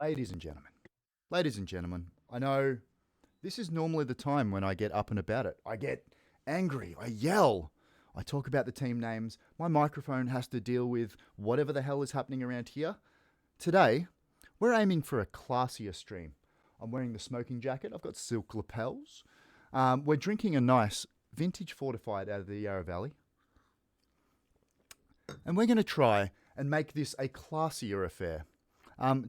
Ladies and gentlemen, I know this is normally the time when I get up and about it. I get angry, I yell, I talk about the team names. My microphone has to deal with whatever the hell is happening around here. Today, we're aiming for a classier stream. I'm wearing the smoking jacket, I've got silk lapels. We're drinking a nice vintage fortified out of the Yarra Valley. And we're going to try and make this a classier affair.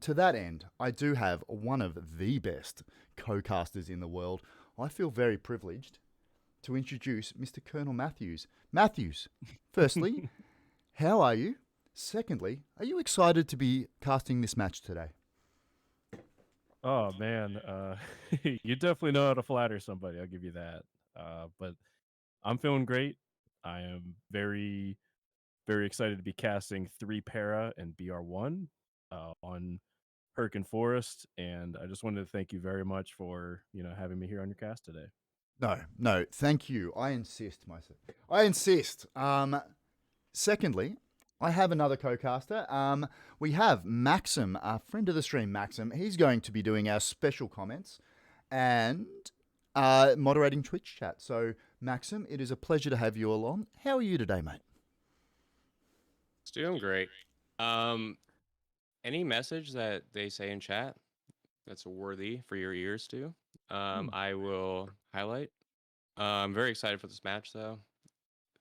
To that end, I do have one of the best co-casters in the world. I feel very privileged to introduce Mr. Colonel Matthews. Matthews, firstly, how are you? Secondly, are you excited to be casting this match today? Oh man, you definitely know how to flatter somebody. I'll give you that. But I'm feeling great. I am very, very excited to be casting three para and BR1 on Herc and Forest, and I just wanted to thank you very much for having me here on your cast today. No, thank you. I insist, myself. I insist. Secondly, I have another co-caster. We have Maxim, a friend of the stream, Maxim. He's going to be doing our special comments and moderating Twitch chat. So, Maxim, it is a pleasure to have you along. How are you today, mate? It's doing great. Um, any message that they say in chat that's worthy for your ears to, Hmm. I will highlight. I'm very excited for this match, though.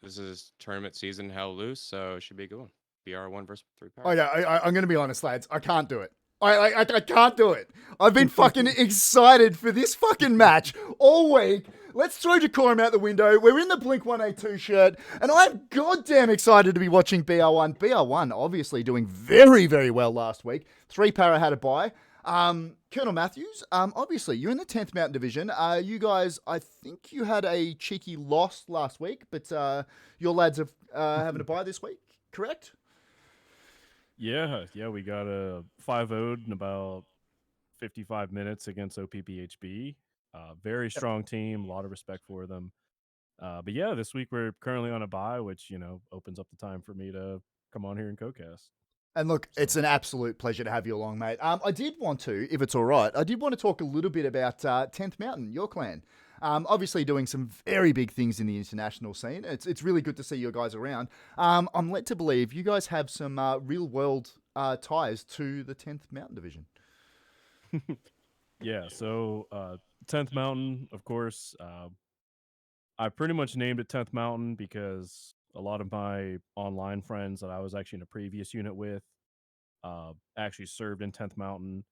This is tournament season hell loose, so it should be a good one. BR1 versus 3 Oh power. yeah, I'm going to be honest, lads. I can't do it. I can't do it. I've been fucking excited for this fucking match all week. Let's throw decorum out the window. We're in the Blink 182 shirt, and I'm goddamn excited to be watching BR1. BR1 obviously doing very, very well last week. 3 para had a bye. Colonel Matthews, obviously you're in the 10th Mountain Division. You guys, I think you had a cheeky loss last week, but your lads are having a bye this week, correct? Yeah, we got a 5-0 in about 55 minutes against OPPHB. Very strong team, a lot of respect for them. But yeah, this week we're currently on a bye, which opens up the time for me to come on here and co-cast. And look, it's So an absolute pleasure to have you along, mate. I did want to, if it's all right, I did want to talk a little bit about 10th Mountain, your clan. Obviously doing some very big things in the international scene. It's really good to see you guys around. I'm led to believe you guys have some real world ties to the 10th Mountain Division. yeah, so 10th Mountain, of course. I pretty much named it 10th Mountain because a lot of my online friends that I was actually in a previous unit with actually served in 10th Mountain.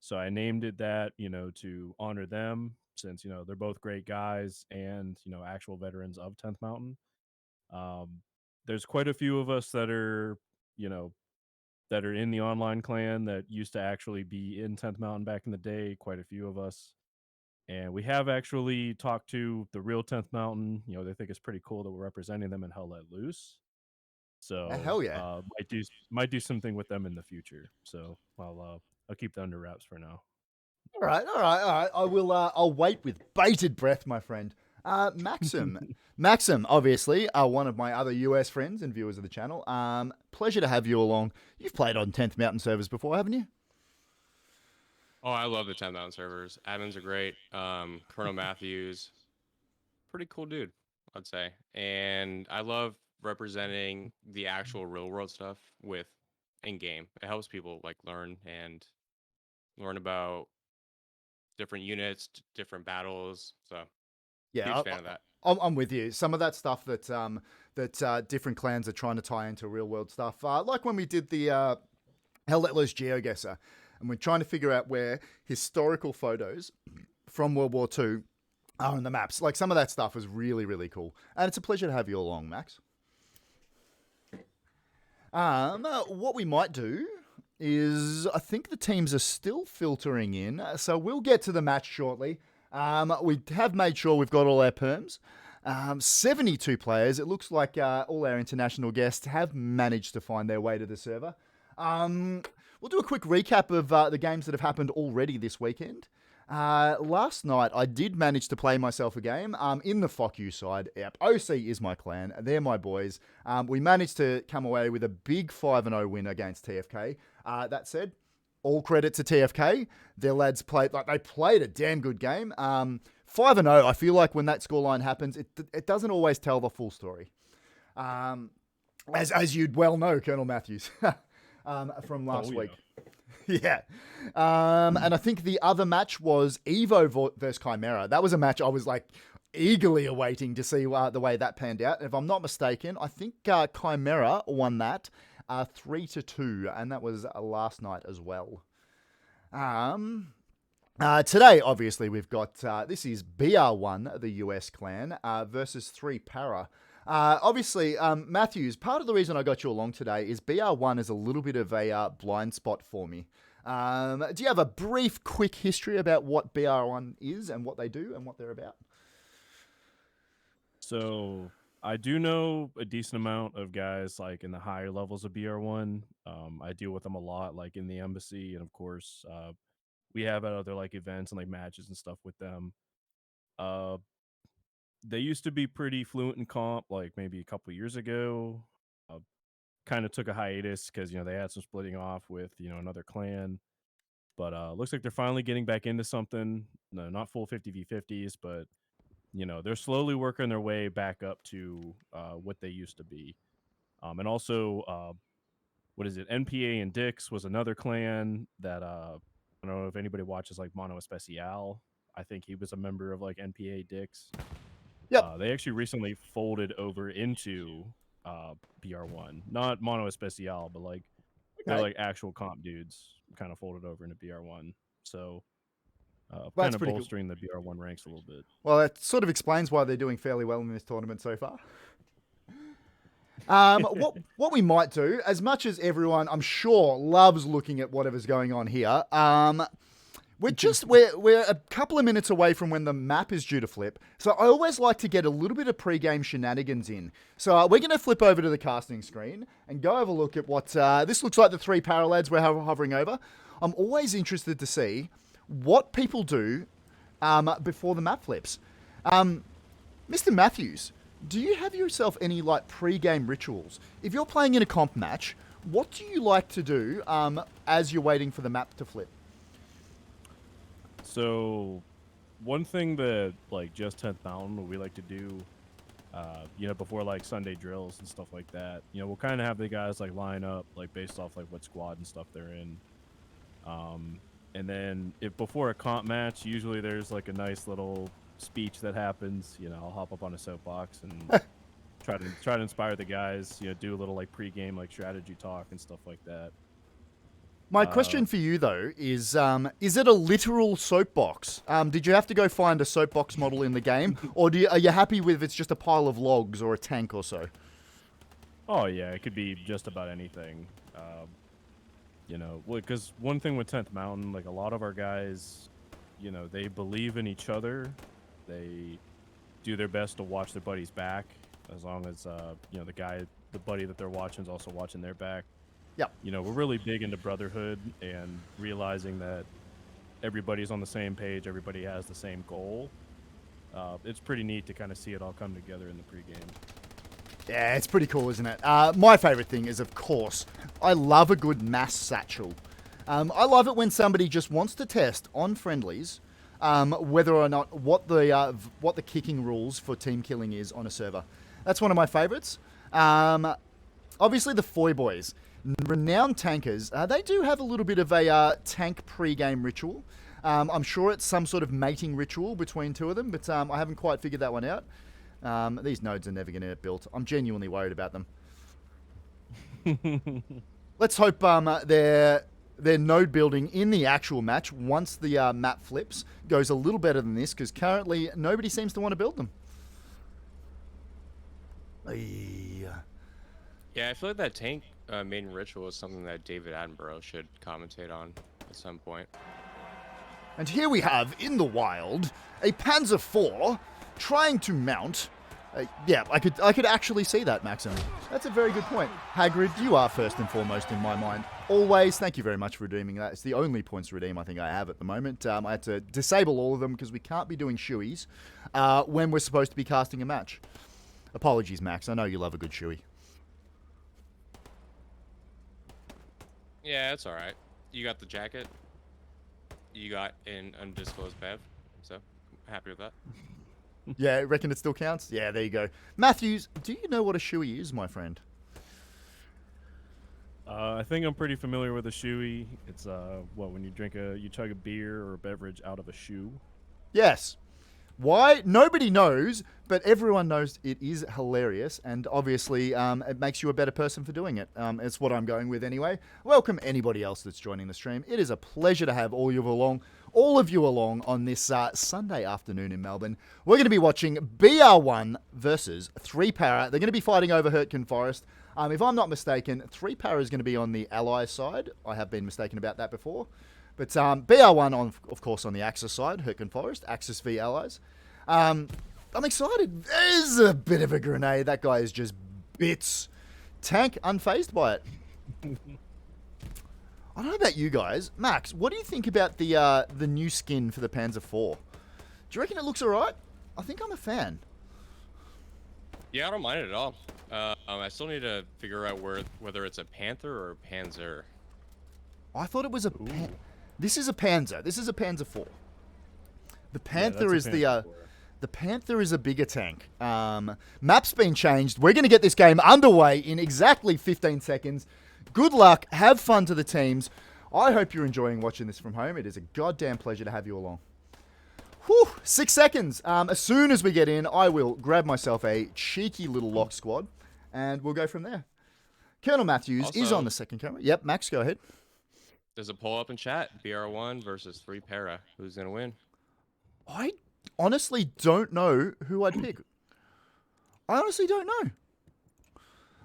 So I named it that, to honor them since, they're both great guys and, actual veterans of 10th Mountain. Um, there's quite a few of us you know, that are in the online clan that used to actually be in 10th Mountain back in the day, quite a few of us. And we have actually talked to the real 10th Mountain. They think it's pretty cool that we're representing them in Hell Let Loose. So Hell yeah. might do something with them in the future. So I'll keep that under wraps for now. All right. I will. I'll wait with bated breath, my friend. Maxim, obviously, one of my other US friends and viewers of the channel. Pleasure to have you along. You've played on 10th Mountain servers before, haven't you? Oh, I love the 10 Mountain servers. Admins are great. Colonel Matthews, pretty cool dude, I'd say. And I love representing the actual real world stuff with in game. It helps people like learn about different units, different battles. So Yeah, huge fan of that. I'm with you. Some of that stuff that different clans are trying to tie into real world stuff, like when we did the Hell Let Loose GeoGuessr, and we're trying to figure out where historical photos from World War II are on the maps. Like some of that stuff was really, really cool, and it's a pleasure to have you along, Max. What we might do is I think the teams are still filtering in, so we'll get to the match shortly. We have made sure we've got all our perms. 72 players. It looks like all our international guests have managed to find their way to the server. We'll do a quick recap of the games that have happened already this weekend. Last night, I did manage to play myself a game in the Fuck You side. Yep, OC is my clan. They're my boys. We managed to come away with a big 5-0 win against TFK. That said, all credit to TFK. Their lads played they played a damn good game. 5-0. I feel like when that scoreline happens, it doesn't always tell the full story. As you'd well know, Colonel Matthews, from last week. Yeah. And I think the other match was Evo versus Chimera. That was a match I was like eagerly awaiting to see the way that panned out. If I'm not mistaken, I think Chimera won that 3-2, and that was last night as well. Today, obviously, we've got, this is BR1, the US clan, versus 3 Para. Obviously, Matthews, part of the reason I got you along today is BR1 is a little bit of a blind spot for me. Do you have a brief, quick history about what BR1 is and what they do and what they're about? So I do know a decent amount of guys like in the higher levels of BR1. I deal with them a lot, like in the embassy, and of course, we have at other like events and like matches and stuff with them. They used to be pretty fluent in comp, like maybe a couple years ago. Kind of took a hiatus because they had some splitting off with another clan. But looks like they're finally getting back into something. No, not full 50v50s, but they're slowly working their way back up to what they used to be. And also, what is it? NPA and Dix was another clan that I don't know if anybody watches like Mono Especial. I think he was a member of like NPA Dix. Yep. They actually recently folded over into BR1, not Mono Especial, but like they're like actual comp dudes kind of folded over into BR1. So kind of bolstering the BR1 ranks a little bit. Well, that sort of explains why they're doing fairly well in this tournament so far. What we might do, as much as everyone I'm sure loves looking at whatever's going on here, we're a couple of minutes away from when the map is due to flip. So I always like to get a little bit of pre-game shenanigans in. So we're going to flip over to the casting screen and go have a look at what this looks like. The 3 Paralads we're hovering over. I'm always interested to see what people do before the map flips. Mr. Matthews, do you have yourself any like pre-game rituals? If you're playing in a comp match, what do you like to do as you're waiting for the map to flip? So one thing that like just 10th Mountain we like to do, before like Sunday drills and stuff like that, we'll kind of have the guys like line up like based off like what squad and stuff they're in. And then if before a comp match, usually there's like a nice little speech that happens. I'll hop up on a soapbox and try to inspire the guys. Do a little like pregame like strategy talk and stuff like that. My question for you though is it a literal soapbox? Did you have to go find a soapbox model in the game, or are you happy with if it's just a pile of logs or a tank or so? Oh yeah, it could be just about anything. Because one thing with 10th Mountain, like a lot of our guys, they believe in each other. They do their best to watch their buddy's back, as long as the buddy that they're watching is also watching their back. Yep. We're really big into brotherhood and realizing that everybody's on the same page, everybody has the same goal. It's pretty neat to kind of see it all come together in the pregame. Yeah, it's pretty cool, isn't it? My favorite thing is, of course, I love a good mass satchel. I love it when somebody just wants to test on friendlies whether or not what the kicking rules for team killing is on a server. That's one of my favorites. Obviously, the Foy Boys, renowned tankers, they do have a little bit of a tank pre-game ritual. I'm sure it's some sort of mating ritual between two of them, but I haven't quite figured that one out. These nodes are never going to get built. I'm genuinely worried about them. Let's hope their node building in the actual match, once the map flips, goes a little better than this, because currently nobody seems to want to build them. Yeah, I feel like that tank main ritual is something that David Attenborough should commentate on at some point. And here we have, in the wild, a Panzer IV trying to mount. Yeah, I could actually see that, Maxim. That's a very good point. Hagrid, you are first and foremost in my mind. Always, thank you very much for redeeming that. It's the only points to redeem I think I have at the moment. I had to disable all of them because we can't be doing shoeies when we're supposed to be casting a match. Apologies, Max. I know you love a good shoey. Yeah, it's all right. You got the jacket. You got an undisclosed bev. So happy with that. Yeah, reckon it still counts? Yeah, there you go. Matthews, do you know what a shoey is, my friend? I think I'm pretty familiar with a shoey. It's when you chug a beer or a beverage out of a shoe. Yes. Why? Nobody knows, but everyone knows it is hilarious, and obviously it makes you a better person for doing it. It's what I'm going with anyway. Welcome anybody else that's joining the stream. It is a pleasure to have all of you along on this Sunday afternoon in Melbourne. We're going to be watching BR1 versus 3-Para. They're going to be fighting over Hurtgen Forest. If I'm not mistaken, 3-Para is going to be on the Ally side. I have been mistaken about that before. But BR1, of course, on the Axis side, Hurtgen Forest, Axis v Allies. I'm excited. There's a bit of a grenade. That guy is just bits. Tank unfazed by it. I don't know about you guys. Max, what do you think about the new skin for the Panzer IV? Do you reckon it looks alright? I think I'm a fan. Yeah, I don't mind it at all. I still need to figure out whether it's a Panther or a Panzer. I thought it was a... This is a Panzer. This is a Panzer IV. The Panther is the Panther is a bigger tank. Map's been changed. We're going to get this game underway in exactly 15 seconds. Good luck. Have fun to the teams. I hope you're enjoying watching this from home. It is a goddamn pleasure to have you along. Whew, 6 seconds. As soon as we get in, I will grab myself a cheeky little lock squad, and we'll go from there. Colonel Matthews is on the second camera. Yep, Max, go ahead. There's a poll up in chat. BR1 versus 3-Para. Who's going to win? I honestly don't know who I'd pick. I honestly don't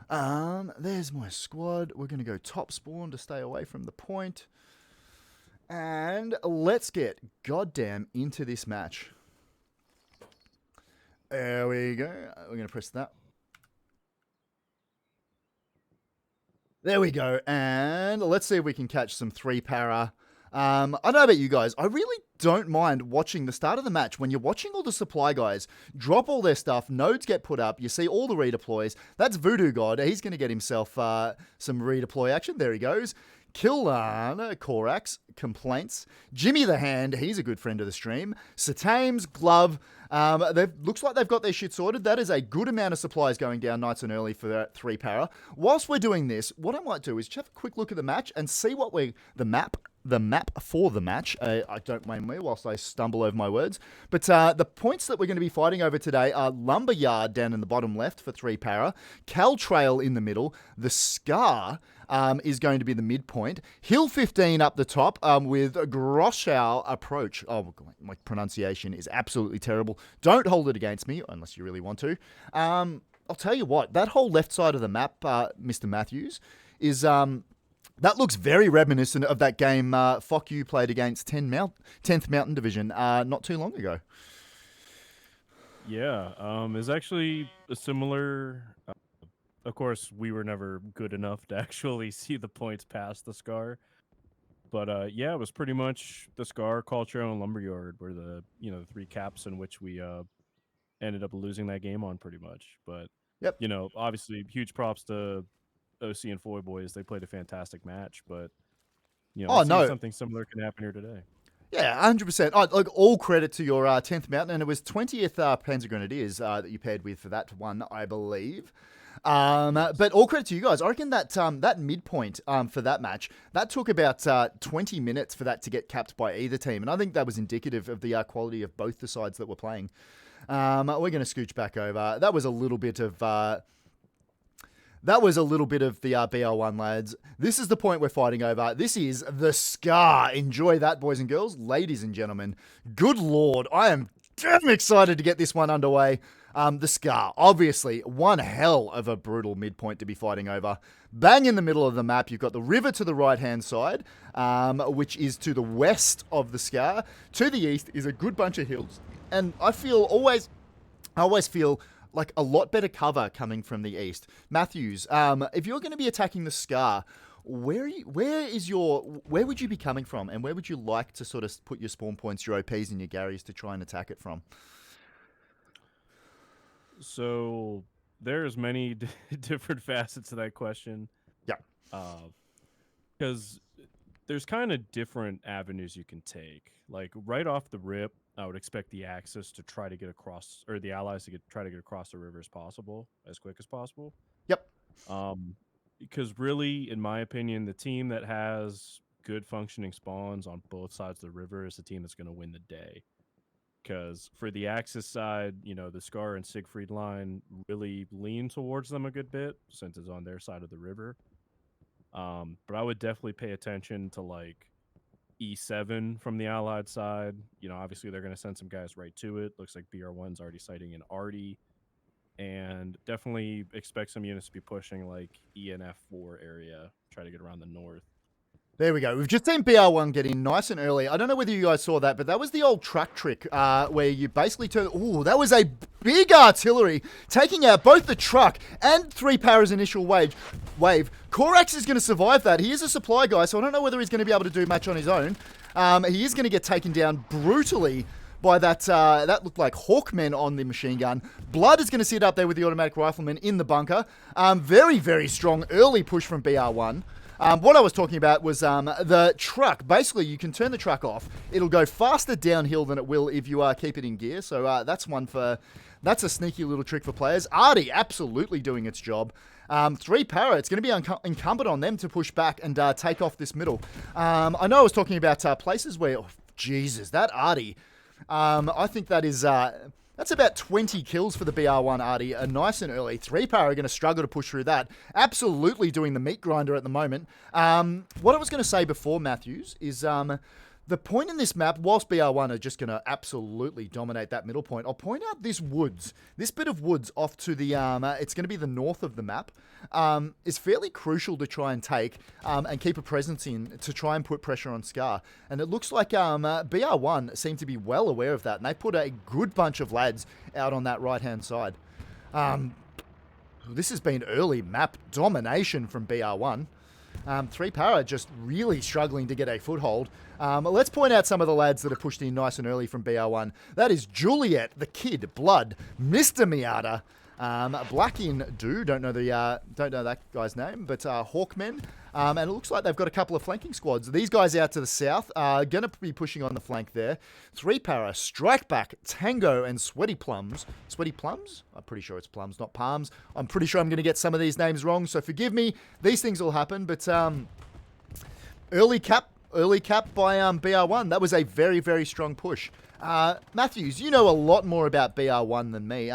know. There's my squad. We're going to go top spawn to stay away from the point. And let's get goddamn into this match. There we go. We're going to press that. There we go. And let's see if we can catch some 3-Para. I don't know about you guys. I really don't mind watching the start of the match when you're watching all the supply guys drop all their stuff, nodes get put up, you see all the redeploys. That's Voodoo God. He's going to get himself some redeploy action. There he goes. Killan, Korax, Complaints. Jimmy the Hand, he's a good friend of the stream. Satames, Glove. Looks like they've got their shit sorted. That is a good amount of supplies going down nice and early for that 3-Para. Whilst we're doing this, what I might do is just have a quick look at the match and see what the map for the match. I don't blame me whilst I stumble over my words. But the points that we're going to be fighting over today are Lumberyard down in the bottom left for 3-Para, Cal Trail in the middle, the Scar is going to be the midpoint, Hill 15 up the top with Grosschau Approach. Oh, my pronunciation is absolutely terrible. Don't hold it against me unless you really want to. I'll tell you what, that whole left side of the map, Mr. Matthews, is... that looks very reminiscent of that game Fuck You played against 10th Mountain Division not too long ago. Yeah, it's actually a similar... of course, we were never good enough to actually see the points past the Scar. But yeah, it was pretty much the Scar, Culture, and Lumberyard were the the three caps in which we ended up losing that game on pretty much. But Yep. Obviously huge props to OC and Foy boys. They played a fantastic match, but something similar can happen here today. Yeah, 100%. Like all credit to your 10th Mountain, and it was 20th Panzer Grenadiers that you paired with for that one, I believe. But all credit to you guys. I reckon that that midpoint for that match, that took about 20 minutes for that to get capped by either team, and I think that was indicative of the quality of both the sides that were playing. We're going to scooch back over. That was a little bit of the BR1, lads. This is the point we're fighting over. This is the Scar. Enjoy that, boys and girls. Ladies and gentlemen. Good Lord. I am damn excited to get this one underway. The Scar. Obviously, one hell of a brutal midpoint to be fighting over. Bang in the middle of the map. You've got the river to the right-hand side, which is to the west of the Scar. To the east is a good bunch of hills. And I always feel... like a lot better cover coming from the east. Matthews, if you're going to be attacking the Scar, where would you be coming from, and where would you like to sort of put your spawn points, your OPs, and your Garys to try and attack it from? So there's many different facets to that question. Yeah. Because there's kind of different avenues you can take. Like right off the rip, I would expect the Axis to try to get across, or the Allies to try to get across the river as quick as possible. Yep. Because really, in my opinion, the team that has good functioning spawns on both sides of the river is the team that's going to win the day. Because for the Axis side, the Scar and Siegfried line really lean towards them a good bit since it's on their side of the river. But I would definitely pay attention to like E7 from the Allied side. Obviously they're going to send some guys right to it. Looks like BR1's already sighting an Artie. And definitely expect some units to be pushing like E and F4 area, try to get around the north. There we go. We've just seen BR1 get in nice and early. I don't know whether you guys saw that, but that was the old truck trick where you basically turn... Ooh, that was a big artillery taking out both the truck and 3 Para's initial wave. Korax is going to survive that. He is a supply guy, so I don't know whether he's going to be able to do much on his own. He is going to get taken down brutally by that looked like Hawkmen on the machine gun. Blood is going to sit up there with the automatic rifleman in the bunker. Very, very strong early push from BR1. What I was talking about was the truck. Basically, you can turn the truck off. It'll go faster downhill than it will if you keep it in gear. So that's a sneaky little trick for players. Artie absolutely doing its job. 3 Para, it's going to be incumbent on them to push back and take off this middle. I know I was talking about places where, Jesus, that Artie... I think that is that's about 20 kills for the BR1 Artie, nice and early. 3 Para are going to struggle to push through that. Absolutely doing the meat grinder at the moment. What I was going to say before, Matthews, is the point in this map, whilst BR1 are just going to absolutely dominate that middle point, I'll point out this woods. This bit of woods off to the, it's going to be the north of the map, is fairly crucial to try and take and keep a presence in to try and put pressure on Scar. And it looks like BR1 seem to be well aware of that, and they put a good bunch of lads out on that right-hand side. This has been early map domination from BR1. 3 Para just really struggling to get a foothold. Let's point out some of the lads that are pushed in nice and early from BR1. That is Juliet, the Kid, Blood, Mr. Miata, Black in Do, don't know that guy's name, but Hawkmen. And it looks like they've got a couple of flanking squads. These guys out to the south are going to be pushing on the flank there. 3 Para, Strike Back, Tango, and Sweaty Plums. Sweaty Plums? I'm pretty sure it's plums, not palms. I'm pretty sure I'm going to get some of these names wrong, so forgive me. These things will happen, but early cap by BR1. That was a very, very strong push. Matthews, you know a lot more about BR1 than me.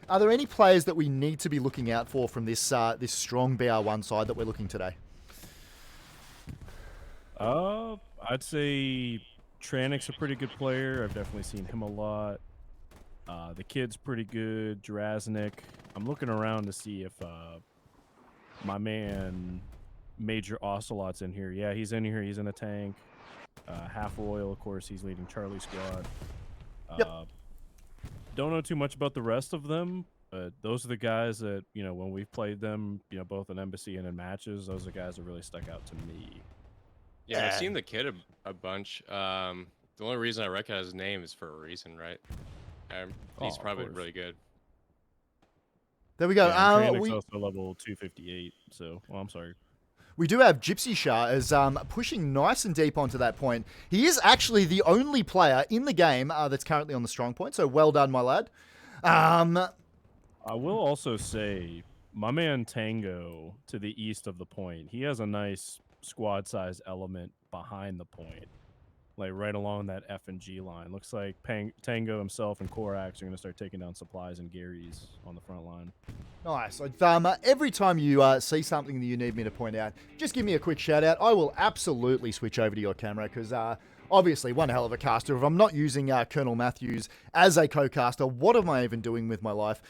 Are there any players that we need to be looking out for from this this strong BR1 side that we're looking today? I'd say Tranic's a pretty good player. I've definitely seen him a lot. The Kid's pretty good. Jraznik. I'm looking around to see if my man Major Ocelot's in here. Yeah, he's in here. He's in a tank. Half Royal, of course. He's leading Charlie Squad. Yep. Don't know too much about the rest of them, but those are the guys that, when we've played them, both in Embassy and in matches, those are the guys that really stuck out to me. Yeah, I've seen the Kid a bunch. The only reason I recognize his name is for a reason, right? He's probably really good. There we go. Yeah, Tranic's also level 258, so, I'm sorry. We do have Gypsy Shah as pushing nice and deep onto that point. He is actually the only player in the game that's currently on the strong point, so well done, my lad. I will also say, my man Tango to the east of the point, he has a nice squad-size element behind the point, like right along that F and G line. Looks like Tango himself and Korax are going to start taking down supplies and Gary's on the front line. Nice. Every time you see something that you need me to point out, just give me a quick shout out. I will absolutely switch over to your camera because obviously one hell of a caster. If I'm not using Colonel Matthews as a co-caster, what am I even doing with my life?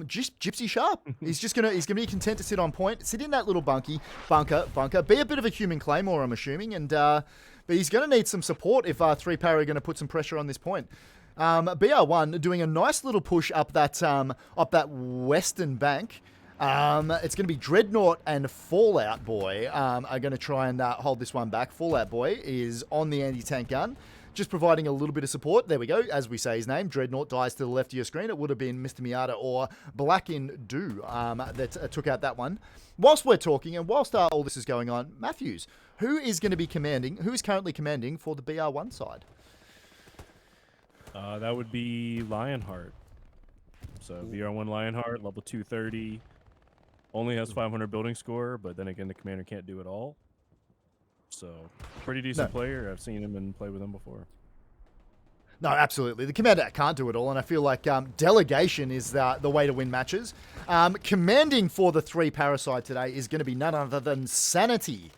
Just Gypsy Sharp. He's gonna be content to sit on point, sit in that little bunker, be a bit of a human claymore, I'm assuming, and but he's gonna need some support if 3 Para are gonna put some pressure on this point. BR1 doing a nice little push up that western bank. It's going to be Dreadnought and Fallout Boy are going to try and hold this one back. Fallout Boy is on the anti-tank gun. just providing a little bit of support. There we go. As we say his name, Dreadnought dies to the left of your screen. It would have been Mr. Miata or Black in Dew that took out that one. Whilst we're talking and whilst all this is going on, Matthews, who is currently commanding for the BR1 side? That would be Lionheart. So BR1 Lionheart, level 230, only has 500 building score, but then again, the commander can't do it all. So pretty decent player. I've seen him and played with him before. No, absolutely. The commander can't do it all, and I feel like delegation is the way to win matches. Commanding for the 3 Parasite today is going to be none other than Sanity.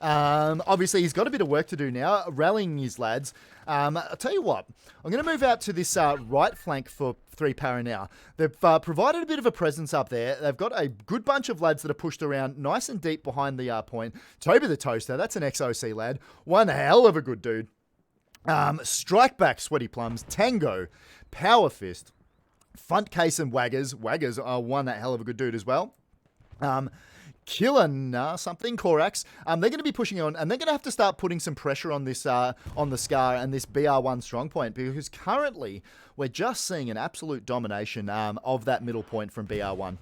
Obviously, he's got a bit of work to do now, rallying his lads. I'll tell you what, I'm going to move out to this right flank for 3 Para now. They've provided a bit of a presence up there. They've got a good bunch of lads that are pushed around nice and deep behind the point. Toby the Toaster, that's an XOC lad. One hell of a good dude. Strike Back, Sweaty Plums, Tango, Power Fist, Front Case and Waggers. Waggers are one that hell of a good dude as well. Killer something, Korax. They're going to be pushing on, and they're going to have to start putting some pressure on this, on the Scar and this BR1 strong point, because currently we're just seeing an absolute domination of that middle point from BR1.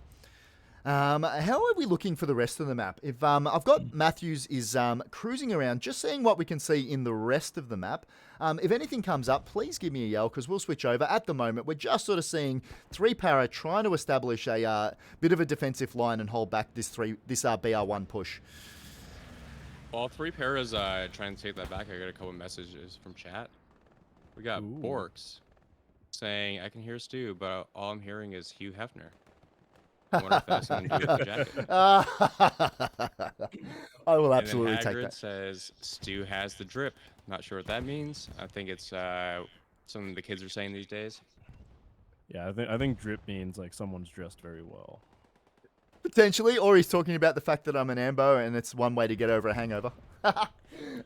How are we looking for the rest of the map? If I've got Matthews is cruising around, just seeing what we can see in the rest of the map. If anything comes up, please give me a yell, because we'll switch over. At the moment, we're just sort of seeing 3 Para trying to establish a bit of a defensive line and hold back this BR1 push. All 3 Paras trying to take that back. I got a couple messages from chat. We got Borks saying, "I can hear Stu, but all I'm hearing is Hugh Hefner." I wonder if that's something to do with the jacket. I will absolutely and then take Hagrid that. says Stu has the drip. Not sure what that means. I think it's something the kids are saying these days. Yeah, I think drip means like someone's dressed very well. Potentially, or he's talking about the fact that I'm an ambo and it's one way to get over a hangover. I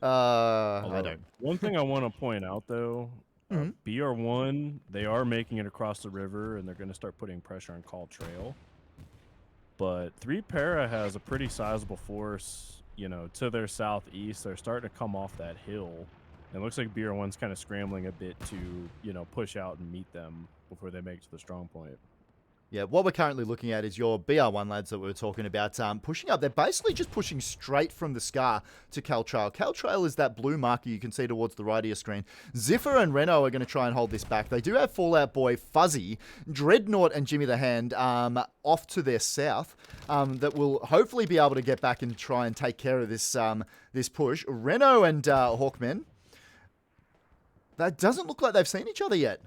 don't. One thing I want to point out though, BR1, they are making it across the river and they're going to start putting pressure on Col Trail. But 3 Para has a pretty sizable force, you know, to their southeast. They're starting to come off that hill. And it looks like BR1's kind of scrambling a bit to, you know, push out and meet them before they make it to the strong point. Yeah, what we're currently looking at is your BR1 lads that we were talking about pushing up. They're basically just pushing straight from the Scar to Cal Trail. Cal Trail is that blue marker you can see towards the right of your screen. Ziffer and Reno are going to try and hold this back. They do have Fallout Boy, Fuzzy, Dreadnought and Jimmy the Hand off to their south that will hopefully be able to get back and try and take care of this this push. Reno and Hawkman, that doesn't look like they've seen each other yet.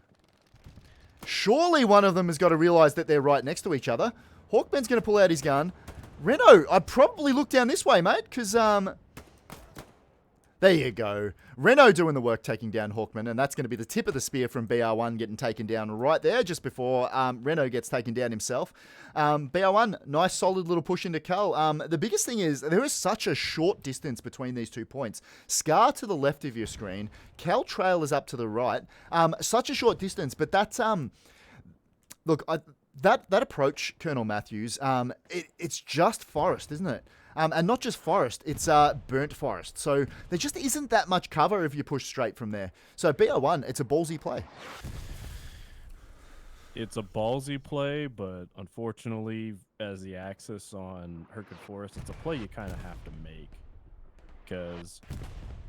Surely one of them has got to realize that they're right next to each other. Hawkman's going to pull out his gun. Reno, I'd probably look down this way, mate, because, there you go. Reno doing the work taking down Hawkman, and that's going to be the tip of the spear from BR1 getting taken down right there just before Reno gets taken down himself. BR1, nice solid little push into Cal. The biggest thing is there is such a short distance between these 2 points. Scar to the left of your screen, Cal Trail is up to the right. Such a short distance, but that's... Look, that approach, Colonel Matthews, it's just forest, isn't it? And not just forest, it's burnt forest. So there just isn't that much cover if you push straight from there. So BR1, it's a ballsy play. It's a ballsy play, but unfortunately, as the Axis on Hercule Forest, it's a play you kind of have to make. Because,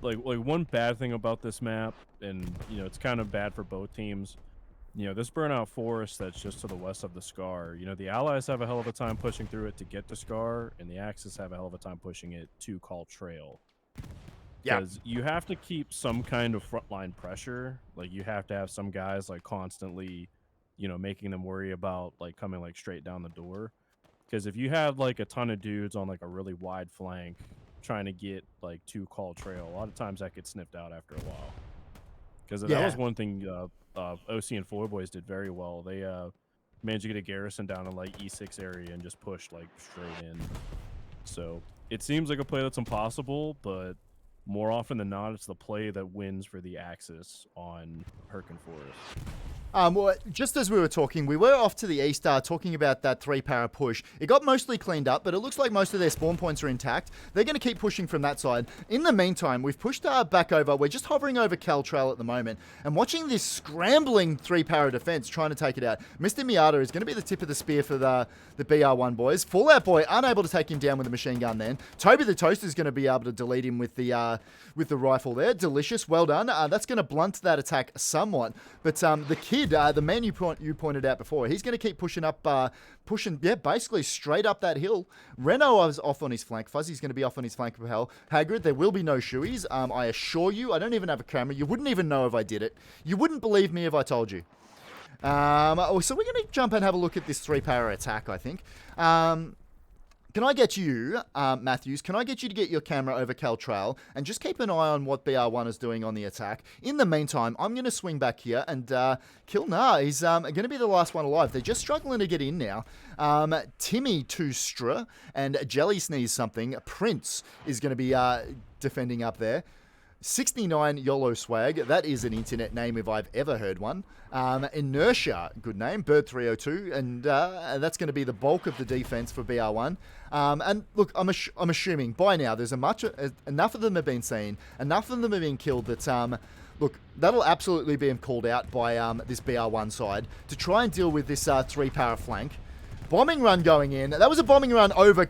like one bad thing about this map, and, you know, it's kind of bad for both teams, you know, this burnout forest that's just to the west of the Scar, you know, the Allies have a hell of a time pushing through it to get to Scar, and the Axis have a hell of a time pushing it to Col Trail. Yeah. Because you have to keep some kind of frontline pressure. Like, you have to have some guys, like, constantly, you know, making them worry about, like, coming, like, straight down the door. Because if you have, like, a ton of dudes on, like, a really wide flank trying to get, like, to Col Trail, a lot of times that gets sniffed out after a while. Because that was one thing OC and Four Boys did very well. They managed to get a garrison down in like E6 area and just pushed like straight in. So it seems like a play that's impossible, but more often than not, it's the play that wins for the Axis on Hercule Forest. Well, just as we were talking, we were off to the east talking about that 3-para push. It got mostly cleaned up, but it looks like most of their spawn points are intact. They're going to keep pushing from that side. In the meantime, we've pushed back over. We're just hovering over Cal Trail at the moment and watching this scrambling 3-para defense trying to take it out. Mr. Miata is going to be the tip of the spear for the BR1 boys. Fallout Boy unable to take him down with a machine gun then. Toby the Toaster is going to be able to delete him with the rifle there. Delicious. Well done. That's going to blunt that attack somewhat. But the kid, the man you pointed out before, he's going to keep pushing up, basically straight up that hill. Renault was off on his flank. Fuzzy's going to be off on his flank of hell. Hagrid, there will be no shoeies. I assure you, I don't even have a camera. You wouldn't even know if I did it. You wouldn't believe me if I told you. So we're going to jump and have a look at this 3-para attack, I think. Can I get you, Matthews, can I get you to get your camera over Cal Trail and just keep an eye on what BR1 is doing on the attack? In the meantime, I'm going to swing back here and kill Nah. He's going to be the last one alive. They're just struggling to get in now. Timmy Toostra and Jelly Sneeze something. Prince is going to be defending up there. 69 YOLO Swag, that is an internet name if I've ever heard one. Inertia, good name. Bird 302, and that's going to be the bulk of the defense for BR1. And look, I'm assuming by now there's enough of them have been seen, enough of them have been killed that look, that'll absolutely be called out by this BR1 side to try and deal with this 3-para flank. Bombing run going in. That was a bombing run over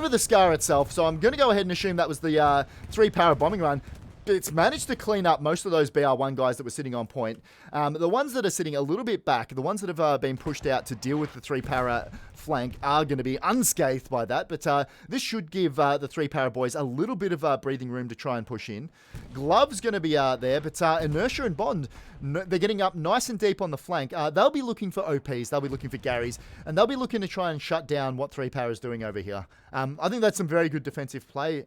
the Scar itself, so I'm going to go ahead and assume that was the 3-para bombing run. It's managed to clean up most of those BR1 guys that were sitting on point. The ones that are sitting a little bit back, the ones that have been pushed out to deal with the 3-para flank are going to be unscathed by that. But this should give the 3-para boys a little bit of breathing room to try and push in. Glove's going to be there, but Inertia and Bond, they're getting up nice and deep on the flank. They'll be looking for OPs, they'll be looking for Garys, and they'll be looking to try and shut down what 3-para is doing over here. I think that's some very good defensive play,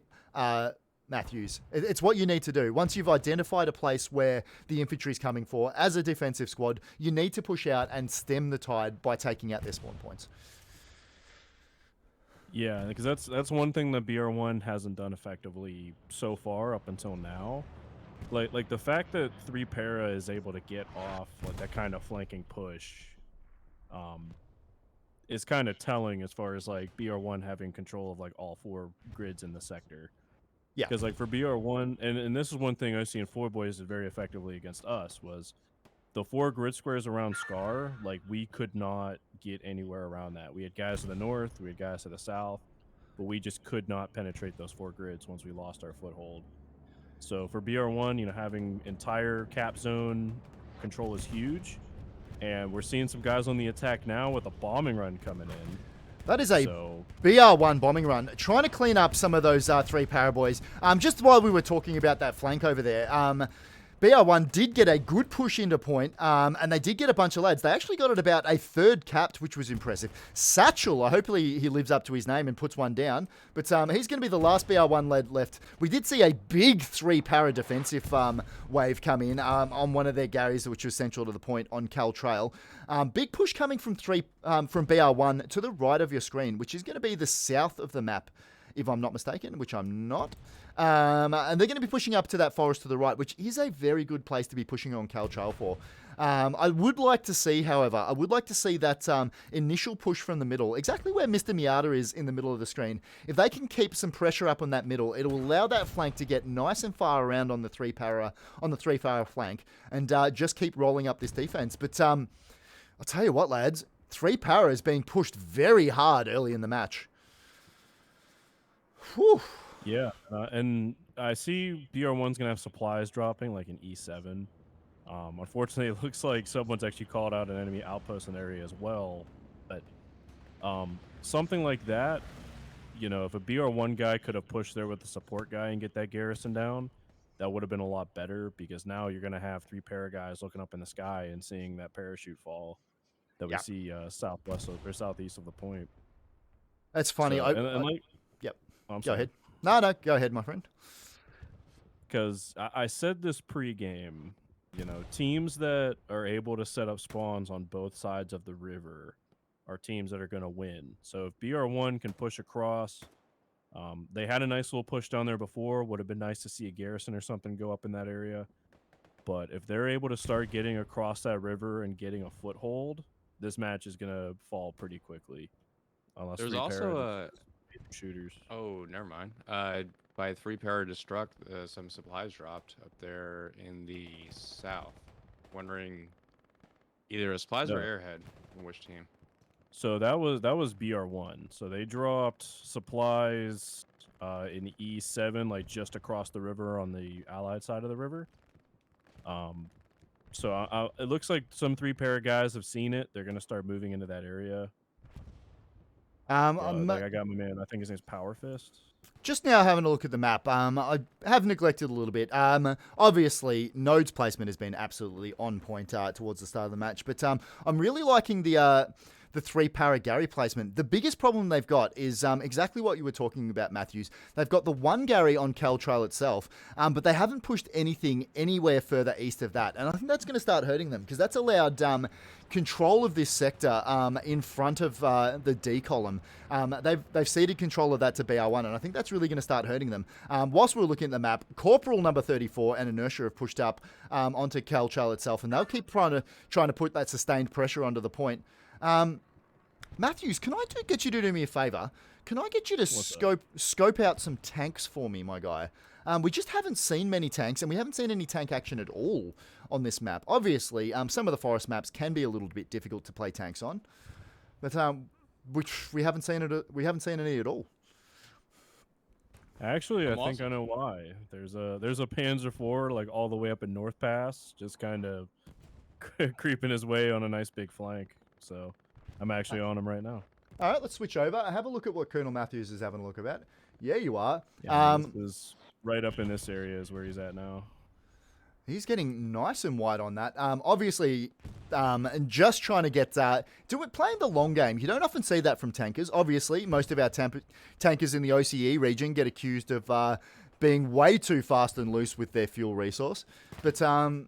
Matthews. It's what you need to do. Once you've identified a place where the infantry is coming for, as a defensive squad, you need to push out and stem the tide by taking out their spawn points. Yeah, because that's one thing that BR1 hasn't done effectively so far up until now. Like the fact that 3-para is able to get off like that kind of flanking push is kind of telling as far as like BR1 having control of like all 4 grids in the sector. Yeah. Because like for BR1, and this is one thing I've seen 4 boys did very effectively against us, was the 4 grid squares around Scar, like we could not get anywhere around that. We had guys to the north, we had guys to the south, but we just could not penetrate those 4 grids once we lost our foothold. So for BR1, having entire cap zone control is huge, and we're seeing some guys on the attack now with a bombing run coming in. That is a BR1 bombing run, trying to clean up some of those 3-para boys. Just while we were talking about that flank over there, BR1 did get a good push into point, and they did get a bunch of lads. They actually got it about a third capped, which was impressive. Satchel, hopefully he lives up to his name and puts one down, but he's going to be the last BR1 lad left. We did see a big 3-para defensive wave come in on one of their Garys, which was central to the point on Cal Trail. Big push coming from BR1 to the right of your screen, which is going to be the south of the map, if I'm not mistaken, which I'm not. And they're going to be pushing up to that forest to the right, which is a very good place to be pushing on Cal Trail for. I would like to see, however, that initial push from the middle, exactly where Mr. Miata is in the middle of the screen. If they can keep some pressure up on that middle, it'll allow that flank to get nice and far around on the 3-para flank, and just keep rolling up this defense. But I'll tell you what, lads, 3-para is being pushed very hard early in the match. Whew. Yeah, and I see BR1's going to have supplies dropping, like in E7. Unfortunately, it looks like someone's actually called out an enemy outpost in the area as well. But something like that, if a BR1 guy could have pushed there with the support guy and get that garrison down, that would have been a lot better, because now you're going to have 3-para guys looking up in the sky and seeing that parachute fall that we see southwest or southeast of the point. That's funny. So, yep. Oh, go ahead. No, go ahead, my friend. Because I said this pre-game, teams that are able to set up spawns on both sides of the river are teams that are going to win. So if BR1 can push across, they had a nice little push down there before. Would have been nice to see a garrison or something go up in that area. But if they're able to start getting across that river and getting a foothold, this match is gonna fall pretty quickly. Unless There's Three Para also just a shooters. oh, never mind. By 3 para destruct, some supplies dropped up there in the south. Wondering either a supplies or No. airhead from which team. So that was BR1. So they dropped supplies in E7, like just across the river on the Allied side of the river. So it looks like some 3 para guys have seen it. They're gonna start moving into that area. But like I got my man, I think his name's Power Fist. Just now having a look at the map, I have neglected a little bit. Obviously, Node's placement has been absolutely on point towards the start of the match, but I'm really liking the 3 para Gary placement. The biggest problem they've got is exactly what you were talking about, Matthews. They've got the 1 Gary on Cal Trail itself, but they haven't pushed anything anywhere further east of that, and I think that's going to start hurting them because that's allowed control of this sector in front of the D column. They've ceded control of that to BR1, and I think that's really going to start hurting them. Whilst we're looking at the map, Corporal number 34 and Inertia have pushed up onto Cal Trail itself, and they'll keep trying to put that sustained pressure onto the point. Matthews, can I get you to do me a favour? Can I get you to scope out some tanks for me, my guy? We just haven't seen many tanks, and we haven't seen any tank action at all on this map. Obviously, some of the forest maps can be a little bit difficult to play tanks on, but which we haven't seen it. We haven't seen any at all. Actually, I think I know why. There's a Panzer IV like all the way up in North Pass, just kind of creeping his way on a nice big flank. So I'm actually on him right now. All right, let's switch over. Have a look at what Colonel Matthews is having a look at. Yeah, you are. Yeah, this is right up in this area is where he's at now. He's getting nice and wide on that. Obviously, and just trying to get playing the long game. You don't often see that from tankers. Obviously, most of our tankers in the OCE region get accused of being way too fast and loose with their fuel resource. But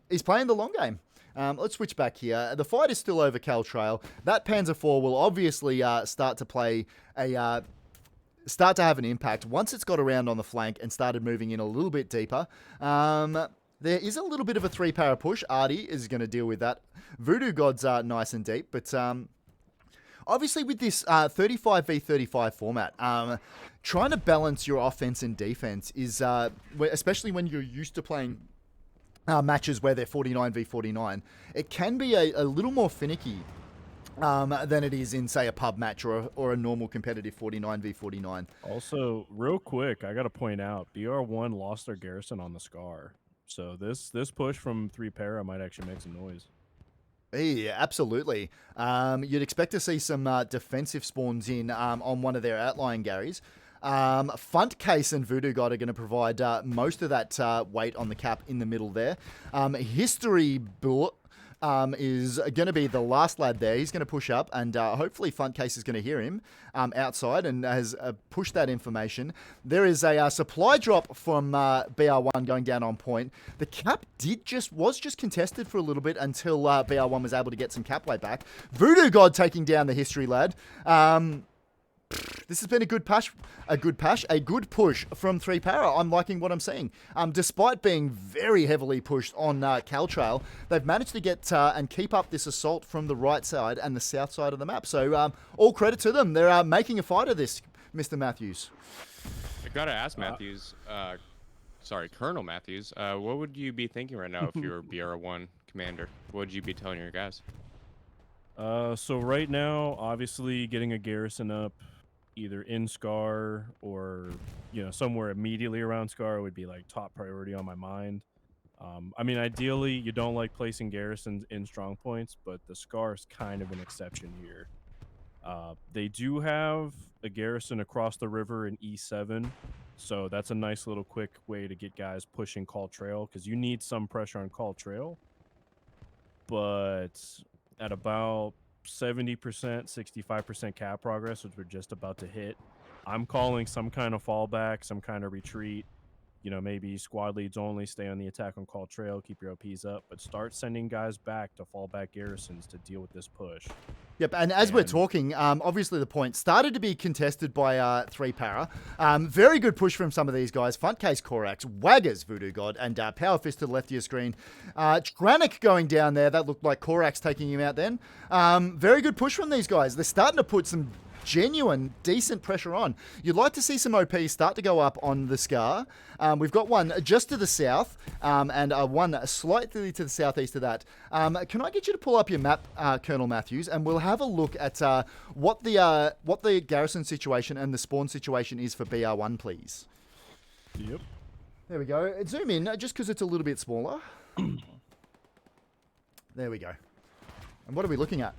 he's playing the long game. Let's switch back here. The fight is still over Cal Trail. That Panzer IV will obviously start to have an impact once it's got around on the flank and started moving in a little bit deeper. There is a little bit of a 3-para push. Artie is going to deal with that. Voodoo God's nice and deep, but obviously with this 35v35 format, trying to balance your offense and defense is, especially when you're used to playing matches where they're 49v49, it can be a little more finicky than it is in, say, a pub match or a normal competitive 49v49. Also, real quick, I got to point out, BR1 lost their garrison on the Scar. So this push from 3-para might actually make some noise. Yeah, absolutely. You'd expect to see some defensive spawns in on one of their outlying Garys. Funt Case and Voodoo God are going to provide most of that weight on the cap in the middle there. History Bullet is going to be the last lad there. He's going to push up, and hopefully Funt Case is going to hear him outside and has pushed that information. There is a supply drop from BR1 going down on point. The cap was just contested for a little bit until BR1 was able to get some cap weight back. Voodoo God taking down the History lad. This has been a good push from 3-para. I'm liking what I'm seeing. Despite being very heavily pushed on Cal Trail, they've managed to get and keep up this assault from the right side and the south side of the map. So all credit to them. They're making a fight of this, Mr. Matthews. I gotta ask Matthews, Colonel Matthews, what would you be thinking right now if you were BR1 commander? What would you be telling your guys? So right now, obviously getting a garrison up either in Scar or, somewhere immediately around Scar would be like top priority on my mind. I mean, ideally, you don't like placing garrisons in strong points, but the Scar is kind of an exception here. They do have a garrison across the river in E7, so that's a nice little quick way to get guys pushing Col Trail, because you need some pressure on Col Trail. But at about 70%, 65% cap progress, which we're just about to hit, I'm calling some kind of fallback, some kind of retreat. you know, maybe squad leads only, stay on the attack on call trail, keep your OPs up, but start sending guys back to fallback garrisons to deal with this push. Yep, and as we're And talking, obviously the point started to be contested by 3 para. Very good push from some of these guys. Front case Korax, Waggers, Voodoo God, and Power Fist to the left of your screen. Granic going down there. That looked like Korax taking him out then. Very good push from these guys. They're starting to put some genuine, decent pressure on. You'd like to see some OP start to go up on the Scar. We've got one just to the south, and one slightly to the southeast of that. Can I get you to pull up your map, Colonel Matthews, and we'll have a look at what the garrison situation and the spawn situation is for BR1, please. yep. There we go. Zoom in, just because it's a little bit smaller. There we go. And what are we looking at?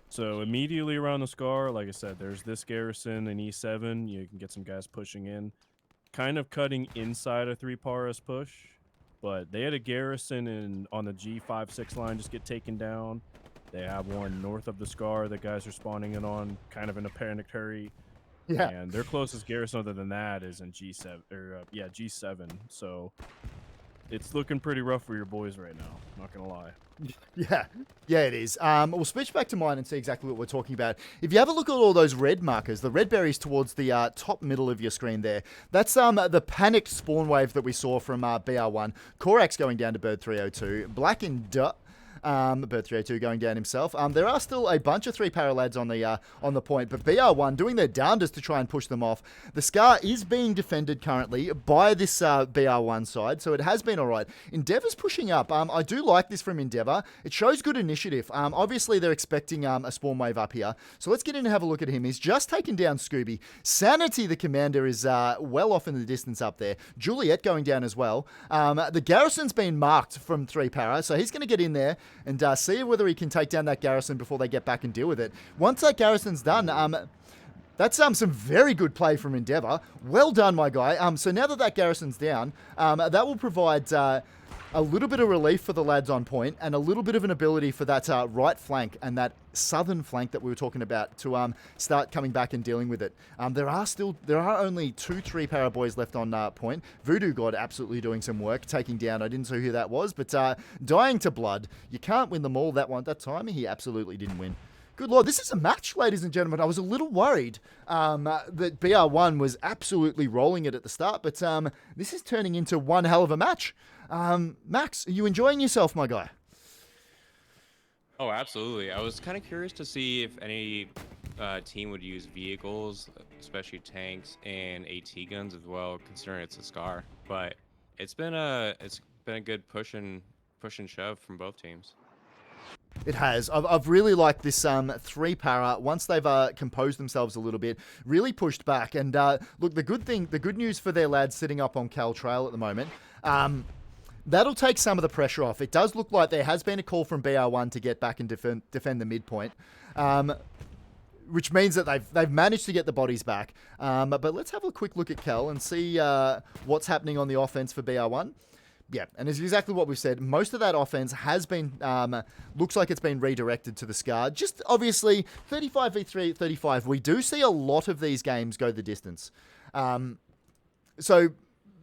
So immediately around the Scar, like I said, there's this garrison in E7. You can get some guys pushing in, kind of cutting inside a 3 paras push. But they had a garrison on the G5-6 line just get taken down. They have one north of the Scar that guys are spawning in on, kind of in a panicked hurry. Yeah. And their closest garrison other than that is in G7, G7. So it's looking pretty rough for your boys right now. Not gonna lie. Yeah, it is. We'll switch back to mine and see exactly what we're talking about. If you have a look at all those red markers, the red berries towards the top middle of your screen there, that's the panicked spawn wave that we saw from BR1. Korax going down to Bird 302, Black and Bird 302 going down himself. There are still a bunch of 3 para lads on the point, but BR1 doing their darndest to try and push them off. The Scar is being defended currently by this BR1 side, so it has been all right. Endeavour's pushing up. I do like this from Endeavour. It shows good initiative. Obviously, they're expecting a spawn wave up here, so let's get in and have a look at him. He's just taken down Scooby. Sanity, the commander, is well off in the distance up there. Juliet going down as well. The garrison's been marked from 3 para, so he's going to get in there and see whether he can take down that garrison before they get back and deal with it. Once that garrison's done, that's some very good play from Endeavour. Well done, my guy. So now that garrison's down, that will provide a little bit of relief for the lads on point and a little bit of an ability for that right flank and that southern flank that we were talking about to start coming back and dealing with it. There are only 2 3 para boys left on point. Voodoo God absolutely doing some work, taking down, I didn't see who that was, but dying to blood. You can't win them all that time. He absolutely didn't win. Good Lord, this is a match, ladies and gentlemen. I was a little worried that BR1 was absolutely rolling it at the start, but this is turning into one hell of a match. Max, are you enjoying yourself, my guy? Oh, absolutely. I was kind of curious to see if any team would use vehicles, especially tanks and AT guns as well, considering it's a Scar. But it's been a good push and shove from both teams. It has. I've really liked this 3 para. Once they've composed themselves a little bit, really pushed back. And look, the good news for their lads sitting up on Cal Trail at the moment, that'll take some of the pressure off. It does look like there has been a call from BR1 to get back and defend the midpoint, which means that they've managed to get the bodies back. But let's have a quick look at Cal and see what's happening on the offense for BR1. Yeah, and it's exactly what we've said. Most of that offense has been, looks like it's been redirected to the Scar. Just obviously, 35v3, 35. We do see a lot of these games go the distance. So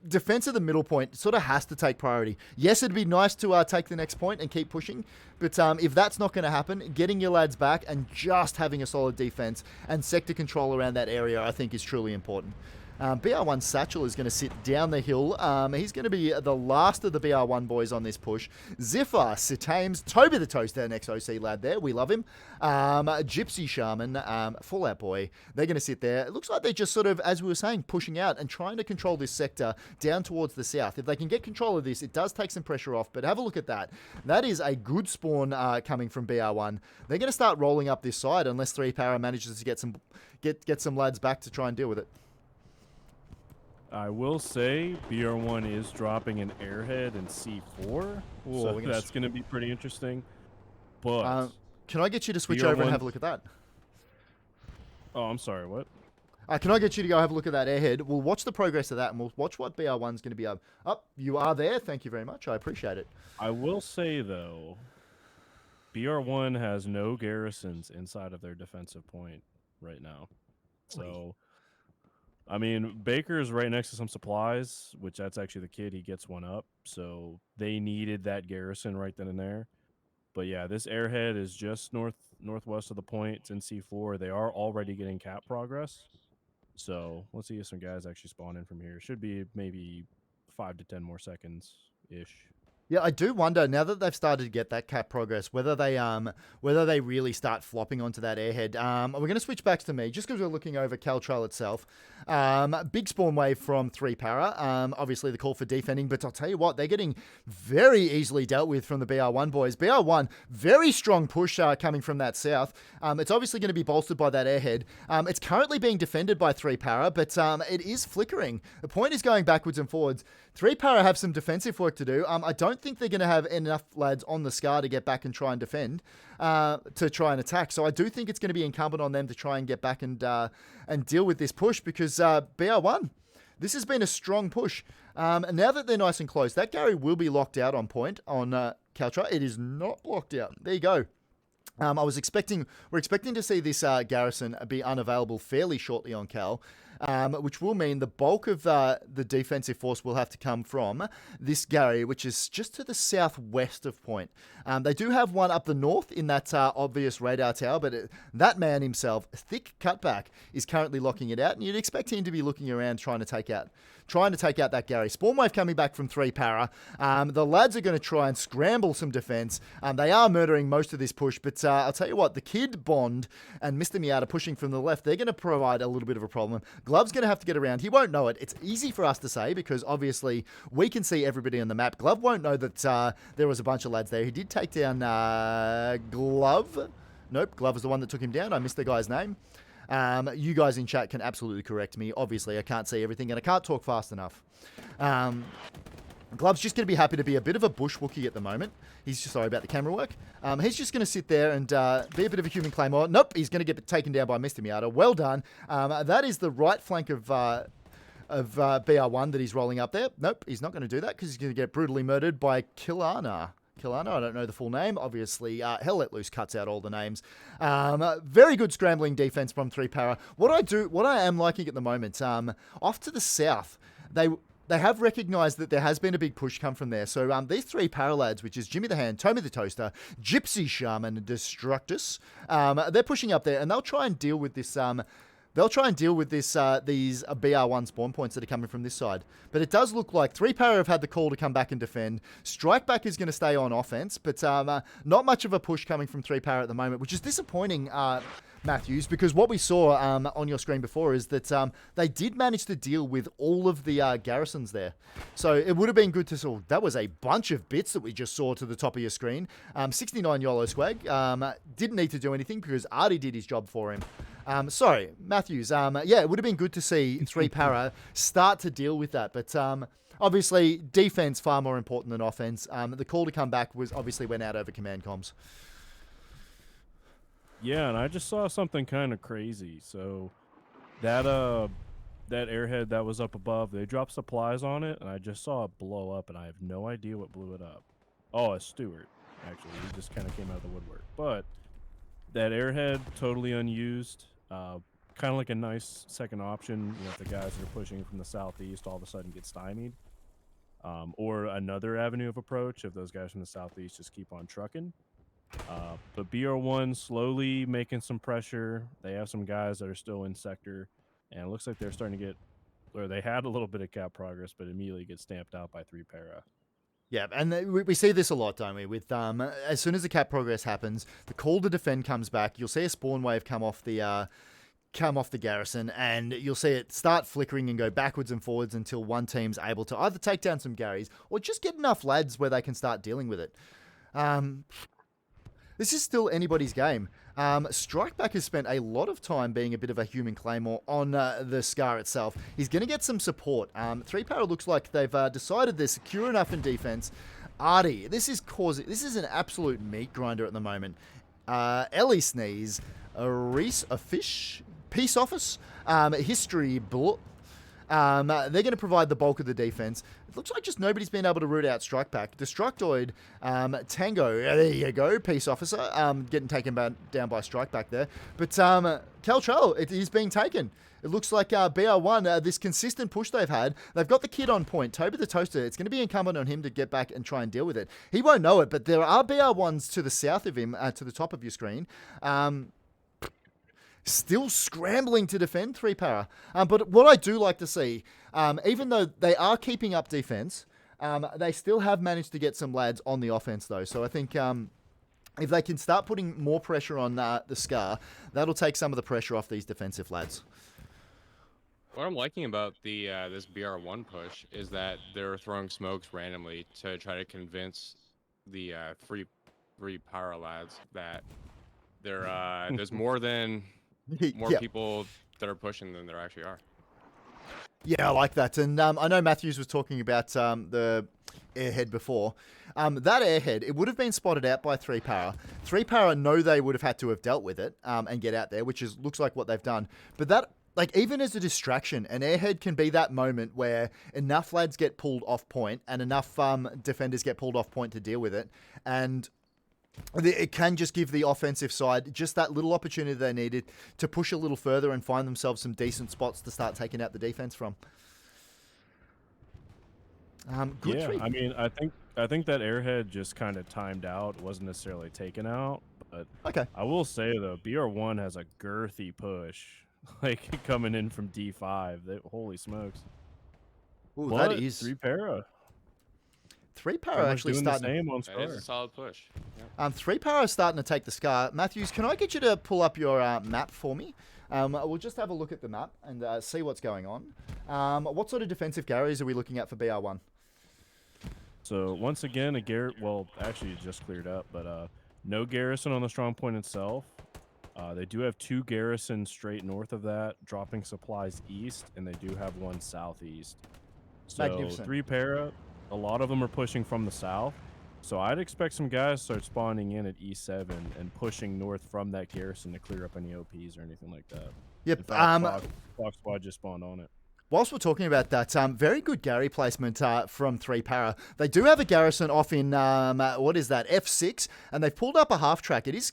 defense of the middle point sort of has to take priority. Yes, it'd be nice to take the next point and keep pushing, but if that's not going to happen, getting your lads back and just having a solid defense and sector control around that area, I think, is truly important. BR1 Satchel is going to sit down the hill. He's going to be the last of the BR1 boys on this push. Ziffer, Sitames, Toby the Toaster, next OC lad there. We love him. Gypsy Shaman, Fallout Boy. They're going to sit there. It looks like they're just sort of, as we were saying, pushing out and trying to control this sector down towards the south. If they can get control of this, it does take some pressure off, but have a look at that. That is a good spawn coming from BR1. They're going to start rolling up this side unless 3 para manages to get some lads back to try and deal with it. I will say BR1 is dropping an airhead in C4, so that's going to be pretty interesting. But can I get you to switch BR1... over and have a look at that? Oh, I'm sorry, what? Can I get you to go have a look at that airhead? We'll watch the progress of that, and we'll watch what BR1's going to be up. You are there. Thank you very much. I appreciate it. I will say, though, BR1 has no garrisons inside of their defensive point right now. So I mean, Baker's right next to some supplies, which that's actually the kid. He gets one up. So they needed that garrison right then and there. But yeah, this airhead is just northwest of the point. It's in C4. They are already getting cap progress. So let's see if some guys actually spawn in from here. Should be maybe 5 to 10 more seconds ish. Yeah, I do wonder now that they've started to get that cap progress whether they really start flopping onto that airhead. We're going to switch back to me just because we're looking over Caltrail itself. Big spawn wave from 3 para. Obviously the call for defending, but I'll tell you what, they're getting very easily dealt with from the BR1 boys. BR1, very strong push coming from that south. It's obviously going to be bolstered by that airhead. It's currently being defended by 3 para, but it is flickering. The point is going backwards and forwards. 3 para have some defensive work to do. I don't think they're going to have enough lads on the scar to get back and try and defend, to try and attack. So I do think it's going to be incumbent on them to try and get back and deal with this push because BR1, this has been a strong push. And now that they're nice and close, that Gary will be locked out on point on Caltra. It is not blocked out. There you go. We're expecting to see this garrison be unavailable fairly shortly on Cal, which will mean the bulk of the defensive force will have to come from this Gary, which is just to the southwest of Point. They do have one up the north in that obvious radar tower, but that man himself, thick cutback, is currently locking it out, and you'd expect him to be looking around trying to take out that Gary. Spawn wave coming back from 3 para. The lads are going to try and scramble some defense. They are murdering most of this push, but I'll tell you what, the Kid, Bond, and Mr. Miata pushing from the left, they're going to provide a little bit of a problem. Glove's going to have to get around. He won't know it. It's easy for us to say because obviously we can see everybody on the map. Glove won't know that there was a bunch of lads there. He did take down Glove. Nope, Glove was the one that took him down. I missed the guy's name. You guys in chat can absolutely correct me. Obviously, I can't see everything and I can't talk fast enough. Glove's just going to be happy to be a bit of a bush Wookie at the moment. He's just sorry about the camera work. He's just going to sit there and be a bit of a human claymore. Nope, he's going to get taken down by Mr. Miata. Well done. That is the right flank of BR1 that he's rolling up there. Nope, he's not going to do that because he's going to get brutally murdered by Kilana. I don't know the full name. Obviously, Hell Let Loose cuts out all the names. Very good scrambling defense from 3 para. What I am liking at the moment, off to the south, they have recognised that there has been a big push come from there. So these 3 para lads, which is Jimmy the Hand, Tommy the Toaster, Gypsy Shaman, and Destructus, they're pushing up there, and they'll try and deal with this. These BR1 spawn points that are coming from this side. But it does look like 3 para have had the call to come back and defend. Strike back is going to stay on offense, but not much of a push coming from 3 para at the moment, which is disappointing, Matthews, because what we saw on your screen before is that they did manage to deal with all of the garrisons there. So it would have been good to saw. That was a bunch of bits that we just saw to the top of your screen. 69 YOLO swag. Didn't need to do anything because Artie did his job for him. Sorry, Matthews. Yeah, it would have been good to see 3 para start to deal with that. But obviously, defense far more important than offense. The call to come back obviously went out over command comms. Yeah, and I just saw something kind of crazy. So that airhead that was up above, they dropped supplies on it, and I just saw it blow up, and I have no idea what blew it up. Oh, a Stewart, actually. He just kind of came out of the woodwork. But that airhead, totally unused. Kind of like a nice second option, if the guys that are pushing from the southeast all of a sudden get stymied. Or another avenue of approach if those guys from the southeast just keep on trucking. But BR1 slowly making some pressure. They have some guys that are still in sector, and it looks like they're starting to get, or they had a little bit of cap progress, but immediately get stamped out by 3 para. Yeah, and we see this a lot, don't we? With as soon as the cap progress happens, the call to defend comes back. You'll see a spawn wave come off the garrison, and you'll see it start flickering and go backwards and forwards until one team's able to either take down some Garys or just get enough lads where they can start dealing with it. This is still anybody's game. Strikeback has spent a lot of time being a bit of a human claymore on the Scar itself. He's going to get some support. 3 para looks like they've decided they're secure enough in defense. Artie, this is an absolute meat grinder at the moment. Ellie Sneeze, Reese a Fish, Peace Office, History Bullet, They're going to provide the bulk of the defense. It looks like just nobody's been able to root out Strike Pack. Destructoid, Tango, there you go, Peace Officer, getting taken down by Strike Pack there. But Caltrell, it is being taken. It looks like BR1, this consistent push they've had, they've got the kid on point, Toby the Toaster. It's going to be incumbent on him to get back and try and deal with it. He won't know it, but there are BR1s to the south of him, to the top of your screen. Still scrambling to defend 3-para. But what I do like to see, even though they are keeping up defense, they still have managed to get some lads on the offense, though. So I think if they can start putting more pressure on the Scar, that'll take some of the pressure off these defensive lads. What I'm liking about the this BR1 push is that they're throwing smokes randomly to try to convince the free power lads that there's more people that are pushing than there actually are. Yeah, I like that. And I know Matthews was talking about the airhead before. That airhead, it would have been spotted out by 3-para. 3-para know they would have had to have dealt with it and get out there, which looks like what they've done. But that, like, even as a distraction, an airhead can be that moment where enough lads get pulled off point and enough defenders get pulled off point to deal with it. And it can just give the offensive side just that little opportunity they needed to push a little further and find themselves some decent spots to start taking out the defense from. Good yeah, treat. I mean, I think that airhead just kind of timed out, wasn't necessarily taken out. But Okay. I will say though, BR1 has a girthy push, like coming in from D5. Holy smokes! Ooh, But that is 3-para. 3-para actually doing the starting. same on That is Scar. a solid push. Yeah. 3-para is starting to take the Scar. Matthews, can I get you to pull up your map for me? We'll just have a look at the map and see what's going on. What sort of defensive Garys are we looking at for BR1? So once again, well, actually it just cleared up, but no garrison on the strong point itself. They do have 2 garrisons straight north of that, dropping supplies east, and they do have 1 southeast. So Magnificent. 3-para, a lot of them are pushing from the south. So I'd expect some guys to start spawning in at E7 and pushing north from that garrison to clear up any OPs or anything like that. Yep. In fact, Fox Squad just spawned on it. Whilst we're talking about that, very good Gary placement from 3-para. They do have a garrison off in, what is that, F6, and they've pulled up a half-track. It's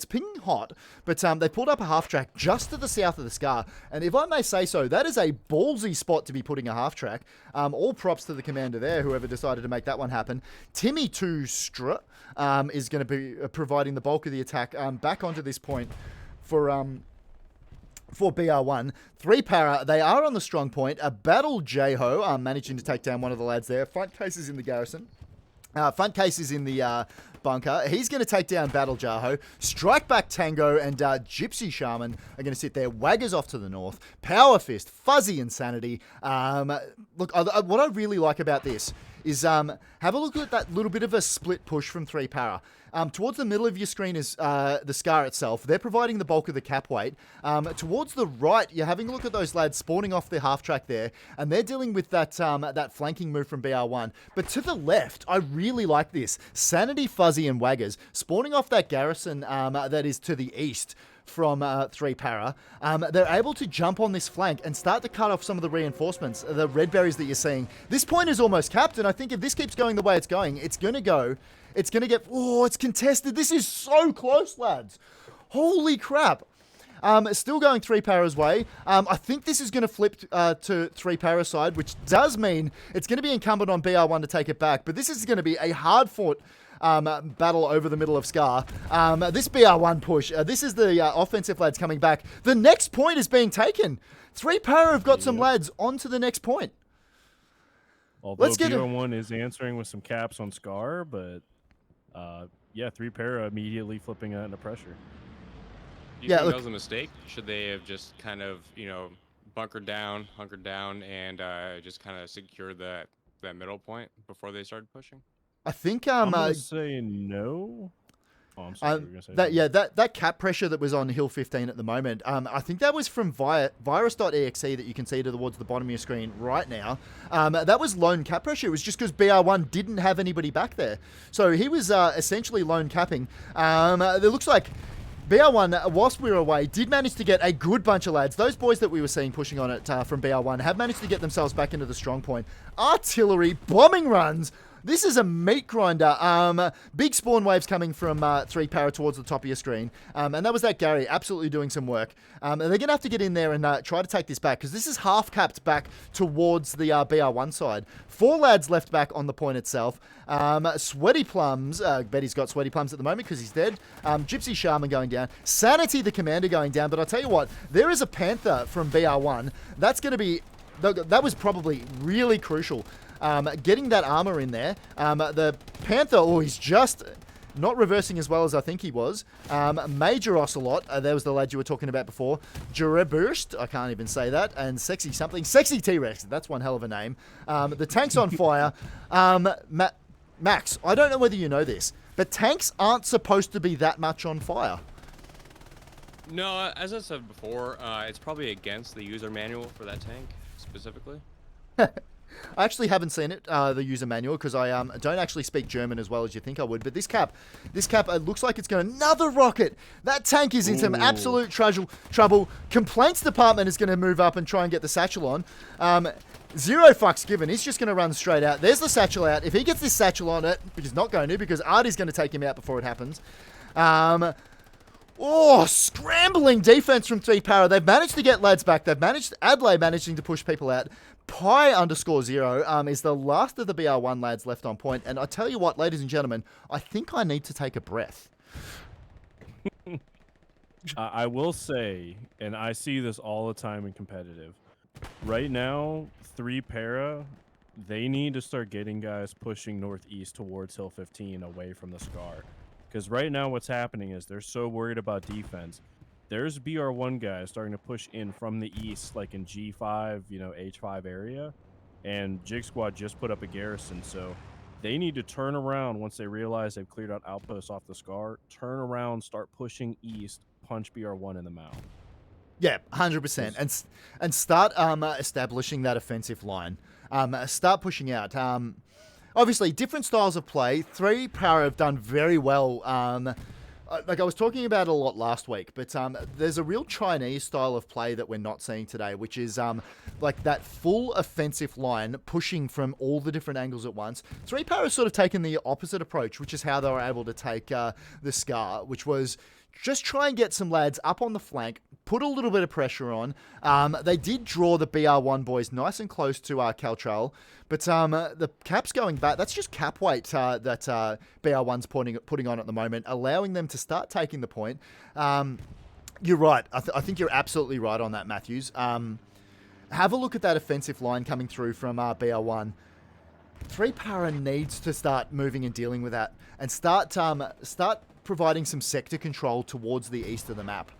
pinging hot, but they pulled up a half-track just to the south of the Scar. And if I may say so, that is a ballsy spot to be putting a half-track. All props to the commander there, whoever decided to make that one happen. Timmy 2 Stra is going to be providing the bulk of the attack back onto this point for BR1. 3-para, they are on the strong point. A Battle J-Ho, managing to take down one of the lads there. Front case is in the garrison. Front case is in the bunker. He's going to take down Battle Jaho. Strike Back Tango and Gypsy Shaman are going to sit there. Waggers off to the north. Power Fist, Fuzzy Insanity. Look, what I really like about this is have a look at that little bit of a split push from 3-para. Towards the middle of your screen is the Scar itself. They're providing the bulk of the cap weight. Towards the right, you're having a look at those lads spawning off the half track there, and they're dealing with that that flanking move from BR1. But to the left, I really like this. Sanity, Fuzzy, and Waggers spawning off that garrison that is to the east from 3-para. They're able to jump on this flank and start to cut off some of the reinforcements, the red berries that you're seeing. This point is almost capped, and I think if this keeps going the way it's going, it's going to get, it's contested. This is so close, lads. Holy crap. Still going 3-para's way. I think this is going to flip to 3-para side, which does mean it's going to be incumbent on BR1 to take it back, but this is going to be a hard-fought battle over the middle of Scar. This BR1 push, this is the offensive lads coming back. The next point is being taken. 3-para have got some lads on to the next point. Although BR1 is answering with some caps on Scar, but yeah, 3-para immediately flipping that into pressure. Do you think that was a mistake? Should they have just kind of, hunkered down, and just kind of secured that middle point before they started pushing? I think I'm gonna say no. Oh, I'm sorry. That cap pressure that was on Hill 15 at the moment, I think that was from virus.exe that you can see towards the bottom of your screen right now. That was lone cap pressure. It was just because BR1 didn't have anybody back there. So he was essentially lone capping. It looks like BR1, whilst we were away, did manage to get a good bunch of lads. Those boys that we were seeing pushing on it from BR1 have managed to get themselves back into the strong point. Artillery, bombing runs. This is a meat grinder. Big spawn waves coming from 3 para towards the top of your screen. And that was that Gary absolutely doing some work. And they're going to have to get in there and try to take this back because this is half capped back towards the BR1 side. 4 lads left back on the point itself. Sweaty Plums. Betty's got Sweaty Plums at the moment because he's dead. Gypsy Shaman going down. Sanity the commander going down. But I'll tell you what, there is a Panther from BR1. That's going to be... That was probably really crucial. Getting that armor in there. The Panther, he's just not reversing as well as I think he was. Major Ocelot, there was the lad you were talking about before. Jureburst, I can't even say that. And Sexy something. Sexy T-Rex, that's one hell of a name. The tank's on fire. Max, I don't know whether you know this, but tanks aren't supposed to be that much on fire. No, as I said before, it's probably against the user manual for that tank specifically. I actually haven't seen it, the user manual, because I don't actually speak German as well as you think I would. But this cap, looks like it's going another rocket. That tank is in some absolute trouble. Complaints department is going to move up and try and get the satchel on. Zero fucks given. He's just going to run straight out. There's the satchel out. If he gets this satchel on it, which he's not going to, because Artie's going to take him out before it happens. Scrambling defense from 3 para. They've managed to get lads back. Adelaide managing to push people out. Pi_0 is the last of the BR1 lads left on point. And I tell you what, ladies and gentlemen, I think I need to take a breath. I will say, and I see this all the time in competitive, right now, 3 para, they need to start getting guys pushing northeast towards Hill 15 away from the Scar. Because right now what's happening is they're so worried about defense. There's BR1 guys starting to push in from the east, like in G5, H5 area. And Jig Squad just put up a garrison, so they need to turn around once they realize they've cleared out outposts off the Scar. Turn around, start pushing east, punch BR1 in the mouth. Yeah, 100%. And start establishing that offensive line. Start pushing out. Obviously, different styles of play. 3 para have done very well. Like I was talking about a lot last week, but there's a real Chinese style of play that we're not seeing today, which is like that full offensive line pushing from all the different angles at once. 3 para has sort of taken the opposite approach, which is how they were able to take the Scar, which was just try and get some lads up on the flank, put a little bit of pressure on. They did draw the BR1 boys nice and close to Caltrell, but the cap's going back. That's just cap weight that BR1's putting on at the moment, allowing them to start taking the point. You're right. I think you're absolutely right on that, Matthews. Have a look at that offensive line coming through from BR1. 3 para needs to start moving and dealing with that and start providing some sector control towards the east of the map.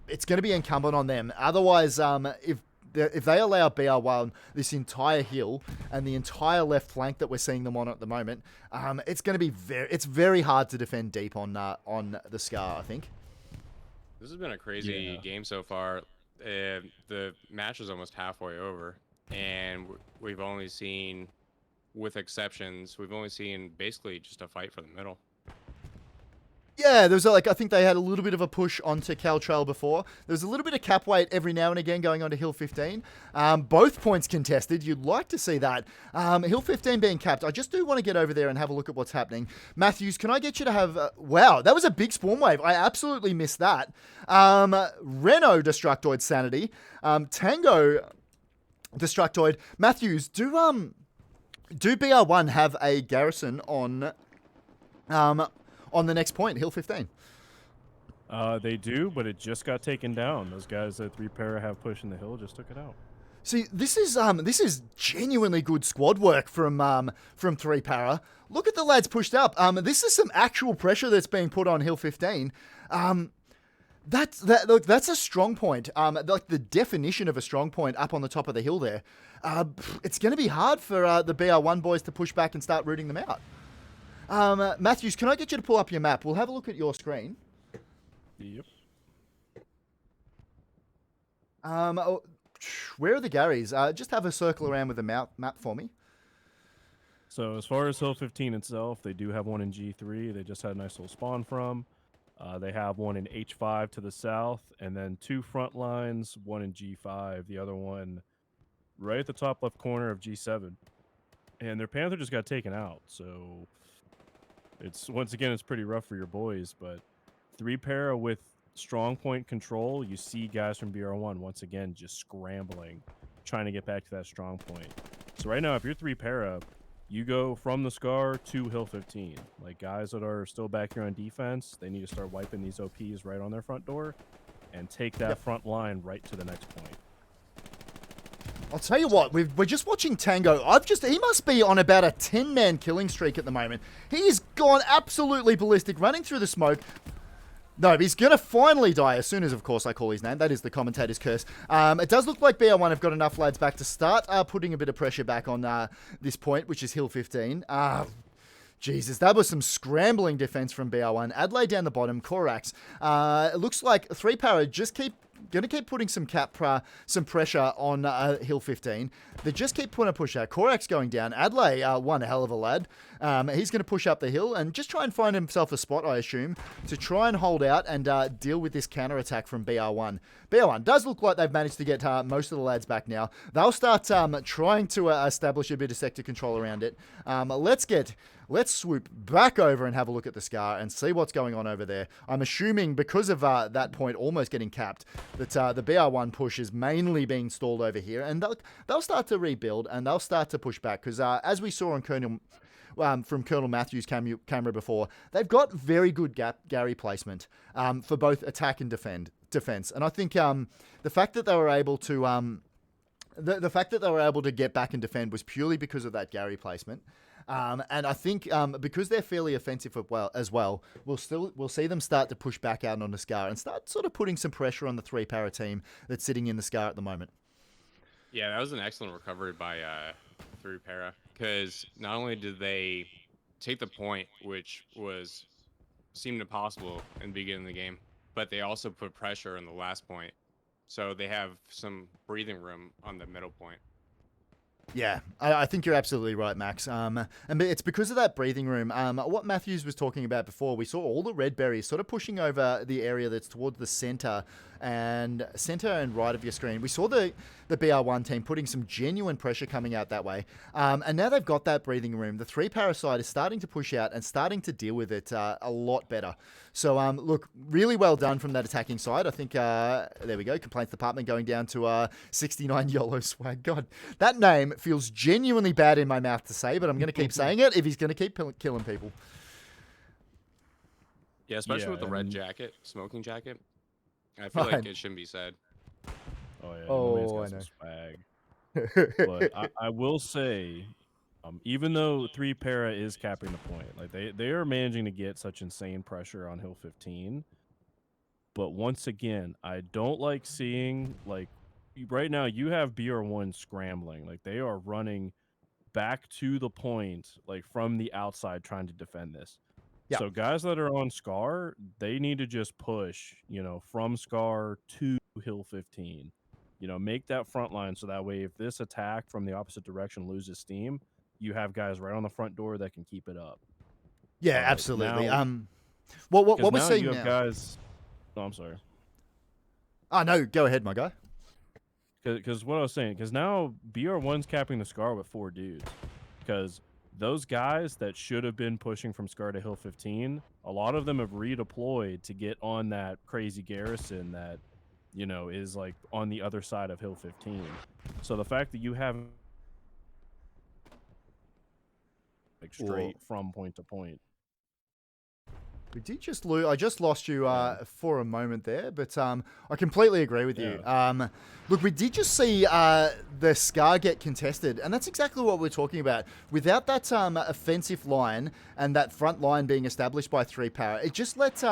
It's going to be incumbent on them. Otherwise, if they allow BR1 this entire hill and the entire left flank that we're seeing them on at the moment, it's going to be very hard to defend deep on the Scar, I think. This has been a crazy game so far. The match is almost halfway over, and we've only seen, with exceptions, basically just a fight for the middle. Yeah, there was I think they had a little bit of a push onto Caltrell before. There was a little bit of cap weight every now and again going onto Hill 15. Both points contested. You'd like to see that. Hill 15 being capped. I just do want to get over there and have a look at what's happening. Matthews, can I get you to have... wow, that was a big spawn wave. I absolutely missed that. Renault Destructoid Sanity. Tango Destructoid. Matthews, do BR1 have a garrison on the next point, Hill 15? They do, but it just got taken down. Those guys that 3 para have pushing the hill just took it out. See, this is genuinely good squad work from 3 para. Look at the lads pushed up. This is some actual pressure that's being put on Hill 15. Look, that's a strong point. Like the definition of a strong point up on the top of the hill there. It's going to be hard for the BR1 boys to push back and start rooting them out. Matthews, can I get you to pull up your map? We'll have a look at your screen. Yep. Where are the Garys? Just have a circle around with the map for me. So as far as Hill 15 itself, they do have one in G3. They just had a nice little spawn from. They have one in H5 to the south, and then 2 front lines, one in G5, the other one right at the top left corner of G7. And their Panther just got taken out, so it's once again it's pretty rough for your boys. But 3-para with strong point control, you see guys from BR1 once again just scrambling, trying to get back to that strong point. So right now, if you're 3-para, you go from the Scar to Hill 15. Like, guys that are still back here on defense, they need to start wiping these OPs right on their front door and take that front line right to the next point. I'll tell you what, we're just watching Tango. He must be on about a 10-man killing streak at the moment. He's gone absolutely ballistic, running through the smoke. No, he's going to finally die as soon as, of course, I call his name. That is the commentator's curse. It does look like BR1 have got enough lads back to start putting a bit of pressure back on this point, which is Hill 15. Jesus, that was some scrambling defense from BR1. Adelaide down the bottom, Corax. It looks like 3-para just going to keep putting some some pressure on Hill 15. They just keep putting a push out. Corax going down. Adelaide, one hell of a lad. He's going to push up the hill and just try and find himself a spot, I assume, to try and hold out and deal with this counter-attack from BR1. BR1 does look like they've managed to get most of the lads back now. They'll start trying to establish a bit of sector control around it. Let's swoop back over and have a look at the Scar and see what's going on over there. I'm assuming because of that point almost getting capped, that the BR1 push is mainly being stalled over here, and they'll start to rebuild and they'll start to push back because as we saw on from Colonel Matthews' camera before, they've got very good Gary placement for both attack and defense. And I think the fact that they were able to the fact that they were able to get back and defend was purely because of that Gary placement. And I think because they're fairly offensive as well, we'll see them start to push back out on the Scar and start sort of putting some pressure on the 3-para team that's sitting in the Scar at the moment. Yeah, that was an excellent recovery by 3-para, because not only did they take the point, which seemed impossible in the beginning of the game, but they also put pressure on the last point. So they have some breathing room on the middle point. Yeah, I think you're absolutely right, Max. And it's because of that breathing room. What Matthews was talking about before, we saw all the red berries sort of pushing over the area that's towards the center and right of your screen. We saw the BR1 team putting some genuine pressure coming out that way. And now they've got that breathing room. The 3-para side is starting to push out and starting to deal with it a lot better. So, look, really well done from that attacking side. I think, there we go, Complaints Department going down to 69 YOLO Swag. God, that name feels genuinely bad in my mouth to say, but I'm going to keep saying it if he's going to keep killing people. Yeah, especially with the red jacket, smoking jacket. I feel like it shouldn't be said. Oh, yeah. Oh, I know. Swag. But I will say, even though 3-para is capping the point, like they are managing to get such insane pressure on Hill 15. But once again, I don't like seeing, like, right now you have BR1 scrambling. Like, they are running back to the point, like, from the outside trying to defend this. Yeah. So guys that are on Scar, they need to just push, from Scar to Hill 15. Make that front line so that way if this attack from the opposite direction loses steam, you have guys right on the front door that can keep it up. Yeah, absolutely. Now, what we're seeing you now? have guys. No, I'm sorry. Oh, no, go ahead, my guy. Because what I was saying, because now BR1's capping the Scar with 4 dudes. Because those guys that should have been pushing from Scar to Hill 15, a lot of them have redeployed to get on that crazy garrison that, is like on the other side of Hill 15. So the fact that you have like straight from point to point. We did just lose. I just lost you for a moment there, but I completely agree with you. Look, we did just see the Scar get contested, and that's exactly what we're talking about. Without that offensive line and that front line being established by 3-para, it just lets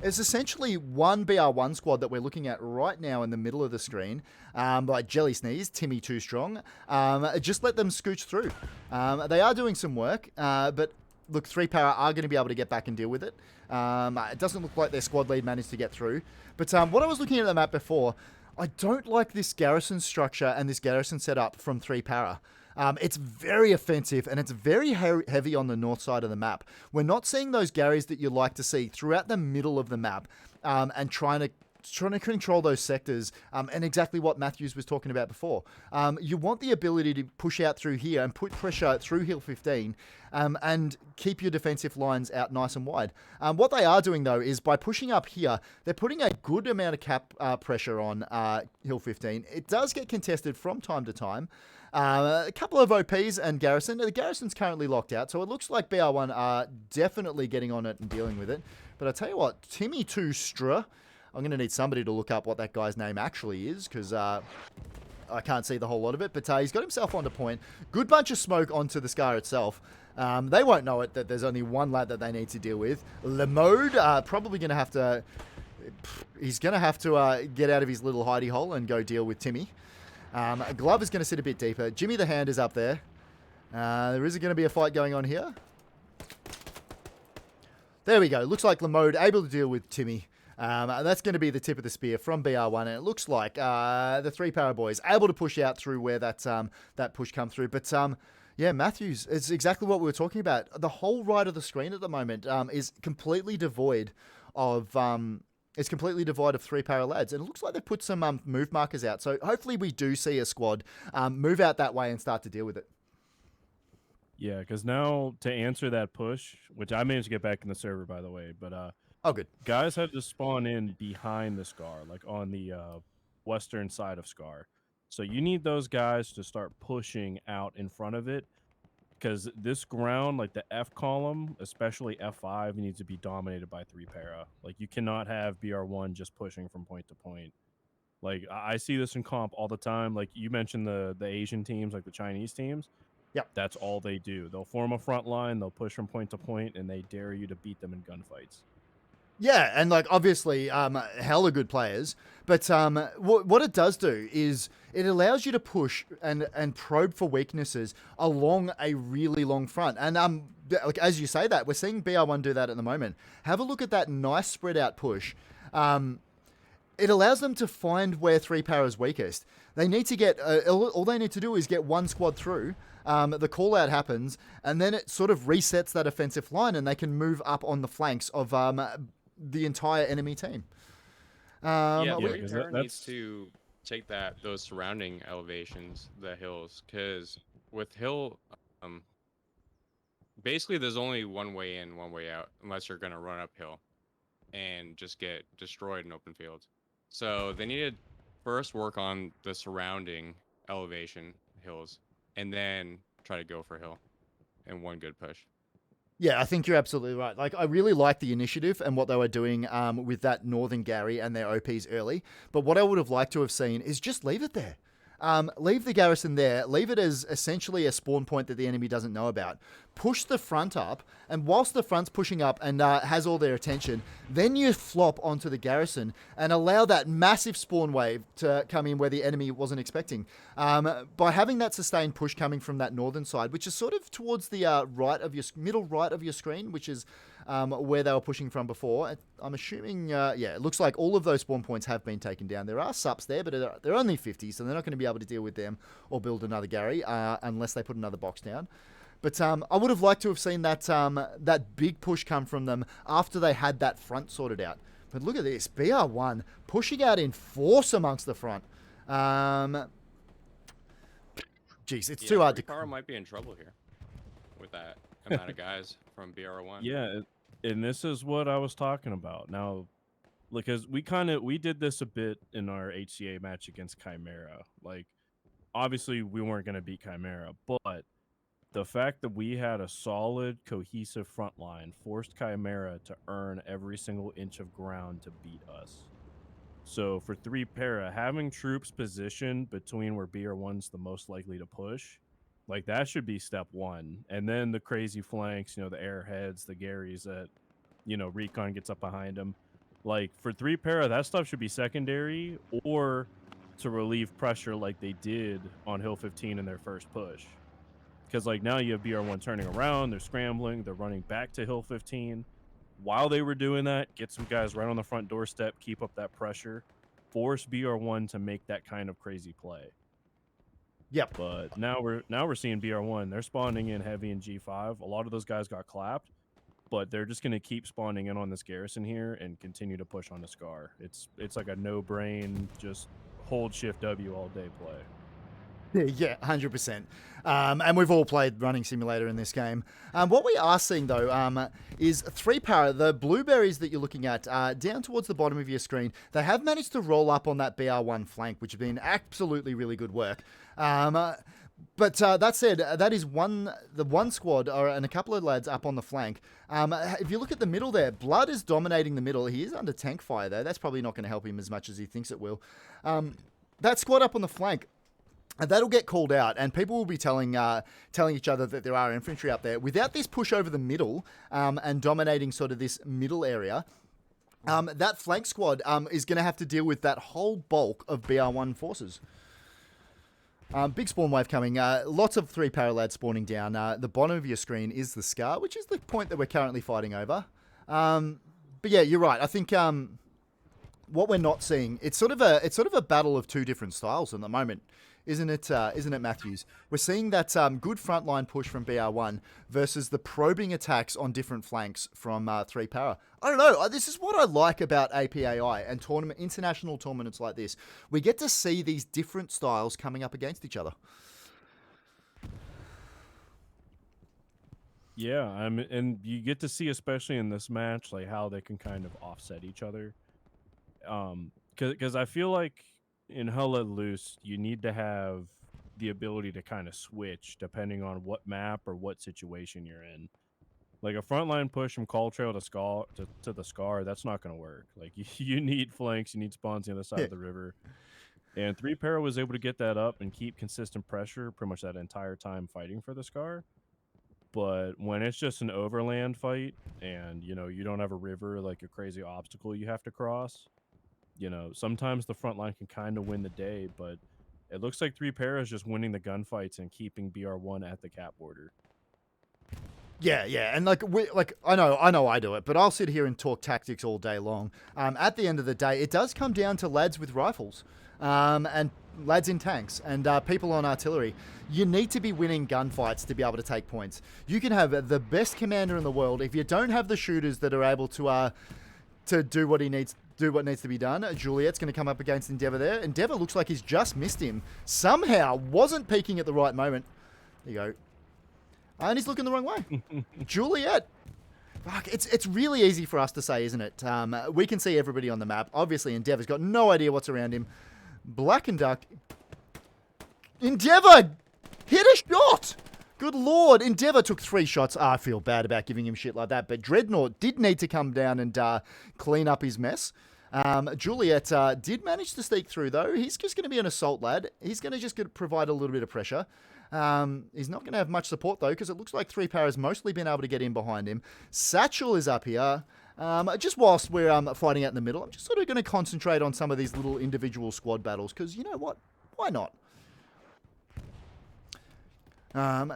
it's essentially one BR1 squad that we're looking at right now in the middle of the screen, like Jelly Sneeze, Timmy Too Strong. Just let them scooch through. They are doing some work, but look, 3-para are going to be able to get back and deal with it. It doesn't look like their squad lead managed to get through. But what I was looking at the map before, I don't like this garrison structure and this garrison setup from 3-para. It's very offensive and it's very heavy on the north side of the map. We're not seeing those Garys that you like to see throughout the middle of the map, and trying to control those sectors, and exactly what Matthews was talking about before. You want the ability to push out through here and put pressure through Hill 15, and keep your defensive lines out nice and wide. What they are doing, though, is by pushing up here, they're putting a good amount of cap pressure on Hill 15. It does get contested from time to time. A couple of OPs and Garrison. The Garrison's currently locked out, so it looks like BR1 are definitely getting on it and dealing with it. But I tell you what, Timmy 2 Stra, I'm going to need somebody to look up what that guy's name actually is, because I can't see the whole lot of it. But he's got himself onto point. Good bunch of smoke onto the Scar itself. They won't know it that there's only one lad that they need to deal with. Lemode, probably going to have to... He's going to have to get out of his little hidey hole and go deal with Timmy. Glover's going to sit a bit deeper. Jimmy the Hand is up there. There is going to be a fight going on here. There we go. Looks like Lemode able to deal with Timmy. That's going to be the tip of the spear from BR1, and it looks like the 3 Para boys able to push out through where that push come through. But yeah, Matthews is exactly what we were talking about. The whole right of the screen at the moment is completely devoid of... It's completely devoid of 3 Para lads, and it looks like they've put some move markers out. So hopefully we do see a squad move out that way and start to deal with it. Yeah, because now to answer that push, which I managed to get back in the server, by the way, but oh, good. Guys had to spawn in behind the Scar, like on the western side of Scar. So you need those guys to start pushing out in front of it, because this ground, like the F column, especially F5, needs to be dominated by 3 Para. Like, you cannot have BR1 just pushing from point to point. Like, I see this in comp all the time. Like, you mentioned the Asian teams, like the Chinese teams. Yep. That's all they do. They'll form a front line, they'll push from point to point, and they dare you to beat them in gunfights. Yeah, and like obviously, hella good players. But what it does do is it allows you to push and probe for weaknesses along a really long front. And like as you say that, we're seeing BR1 do that at the moment. Have a look at that nice spread out push. It allows them to find where 3 Para is weakest. They need to get all they need to do is get one squad through. The call out happens, and then it sort of resets that offensive line, and they can move up on the flanks of the entire enemy team. Yeah, Yeah, Three 'cause Para that's- needs to take those surrounding elevations, the hills, because with hill, basically there's only one way in, one way out, unless you're gonna run uphill and just get destroyed in open fields. So they need to first work on the surrounding elevation hills, and then try to go for hill in one good push. Yeah, I think you're absolutely right. Like, I really like the initiative and what they were doing with that Northern Gary and their OPs early. But what I would have liked to have seen is just leave it there. Leave the garrison there. Leave it as essentially a spawn point that the enemy doesn't know about. Push the front up, and whilst the front's pushing up and has all their attention, then you flop onto the garrison and allow that massive spawn wave to come in where the enemy wasn't expecting. By having that sustained push coming from that northern side, which is sort of towards the middle right of your screen, which is where they were pushing from before. I'm assuming, yeah, it looks like all of those spawn points have been taken down. There are sups there, but they're only 50, so they're not going to be able to deal with them or build another Gary unless they put another box down. But I would have liked to have seen that big push come from them after they had that front sorted out. But look at this, BR1 pushing out in force amongst the front. Geez, it's too hard to... Car might be in trouble here with that amount of guys from BR1. Yeah, and this is what I was talking about. Now, because we did this a bit in our HCA match against Chimera. Like, obviously we weren't going to beat Chimera, but the fact that we had a solid, cohesive front line forced Chimera to earn every single inch of ground to beat us. So for 3 Para, having troops positioned between where BR1's the most likely to push, like, that should be step one. And then the crazy flanks, the airheads, the Garys that, Recon gets up behind them. Like, for 3 Para, that stuff should be secondary, or to relieve pressure like they did on Hill 15 in their first push. Because, like, now you have BR1 turning around, they're scrambling, they're running back to Hill 15. While they were doing that, get some guys right on the front doorstep, keep up that pressure, force BR1 to make that kind of crazy play. Yep. But now we're seeing BR1. They're spawning in heavy in G5. A lot of those guys got clapped, but they're just gonna keep spawning in on this garrison here and continue to push on the Scar. It's like a no brain, just hold Shift W all day play. Yeah, 100%. And we've all played Running Simulator in this game. What we are seeing, though, is 3-para, the blueberries that you're looking at, down towards the bottom of your screen, they have managed to roll up on that BR1 flank, which has been absolutely really good work. But that said, that is the one squad and a couple of lads up on the flank. If you look at the middle there, Blood is dominating the middle. He is under tank fire, though. That's probably not going to help him as much as he thinks it will. That squad up on the flank, that'll get called out, and people will be telling each other that there are infantry up there. Without this push over the middle and dominating sort of this middle area, that flank squad is going to have to deal with that whole bulk of BR1 forces. Big spawn wave coming. Lots of 3-para lads spawning down. The bottom of your screen is the Scar, which is the point that we're currently fighting over. But yeah, you're right. I think what we're not seeing, it's sort of a battle of two different styles at the moment. Isn't it, Matthews? We're seeing that good frontline push from BR1 versus the probing attacks on different flanks from 3-para. I don't know. This is what I like about APAI and international tournaments like this. We get to see these different styles coming up against each other. Yeah, and you get to see, especially in this match, like how they can kind of offset each other. Because I feel like in Hell Let Loose, you need to have the ability to kind of switch depending on what map or what situation you're in. Like a frontline push from Call Trail to the Scar, that's not going to work. Like you need flanks, you need spawns on the other side of the river. And 3-para was able to get that up and keep consistent pressure pretty much that entire time fighting for the Scar. But when it's just an overland fight and, you don't have a river, like a crazy obstacle you have to cross, sometimes the front line can kind of win the day, but it looks like 3-para is just winning the gunfights and keeping BR1 at the cap border. Yeah, and I know I do it, but I'll sit here and talk tactics all day long. At the end of the day, it does come down to lads with rifles, and lads in tanks, and people on artillery. You need to be winning gunfights to be able to take points. You can have the best commander in the world if you don't have the shooters that are able to do what needs to be done. Juliet's going to come up against Endeavour there. Endeavour looks like he's just missed him. Somehow wasn't peeking at the right moment. There you go. And he's looking the wrong way. Juliet. Fuck, it's really easy for us to say, isn't it? We can see everybody on the map. Obviously, Endeavour's got no idea what's around him. Black and Duck. Endeavour! Hit a shot! Good lord. Endeavour took 3 shots. I feel bad about giving him shit like that. But Dreadnought did need to come down and clean up his mess. Juliet did manage to sneak through, though. He's just going to be an assault lad. He's going to just provide a little bit of pressure. He's not going to have much support, though, because it looks like 3-para has mostly been able to get in behind him. Satchel is up here. Just whilst we're fighting out in the middle, I'm just sort of going to concentrate on some of these little individual squad battles, because you know what? Why not?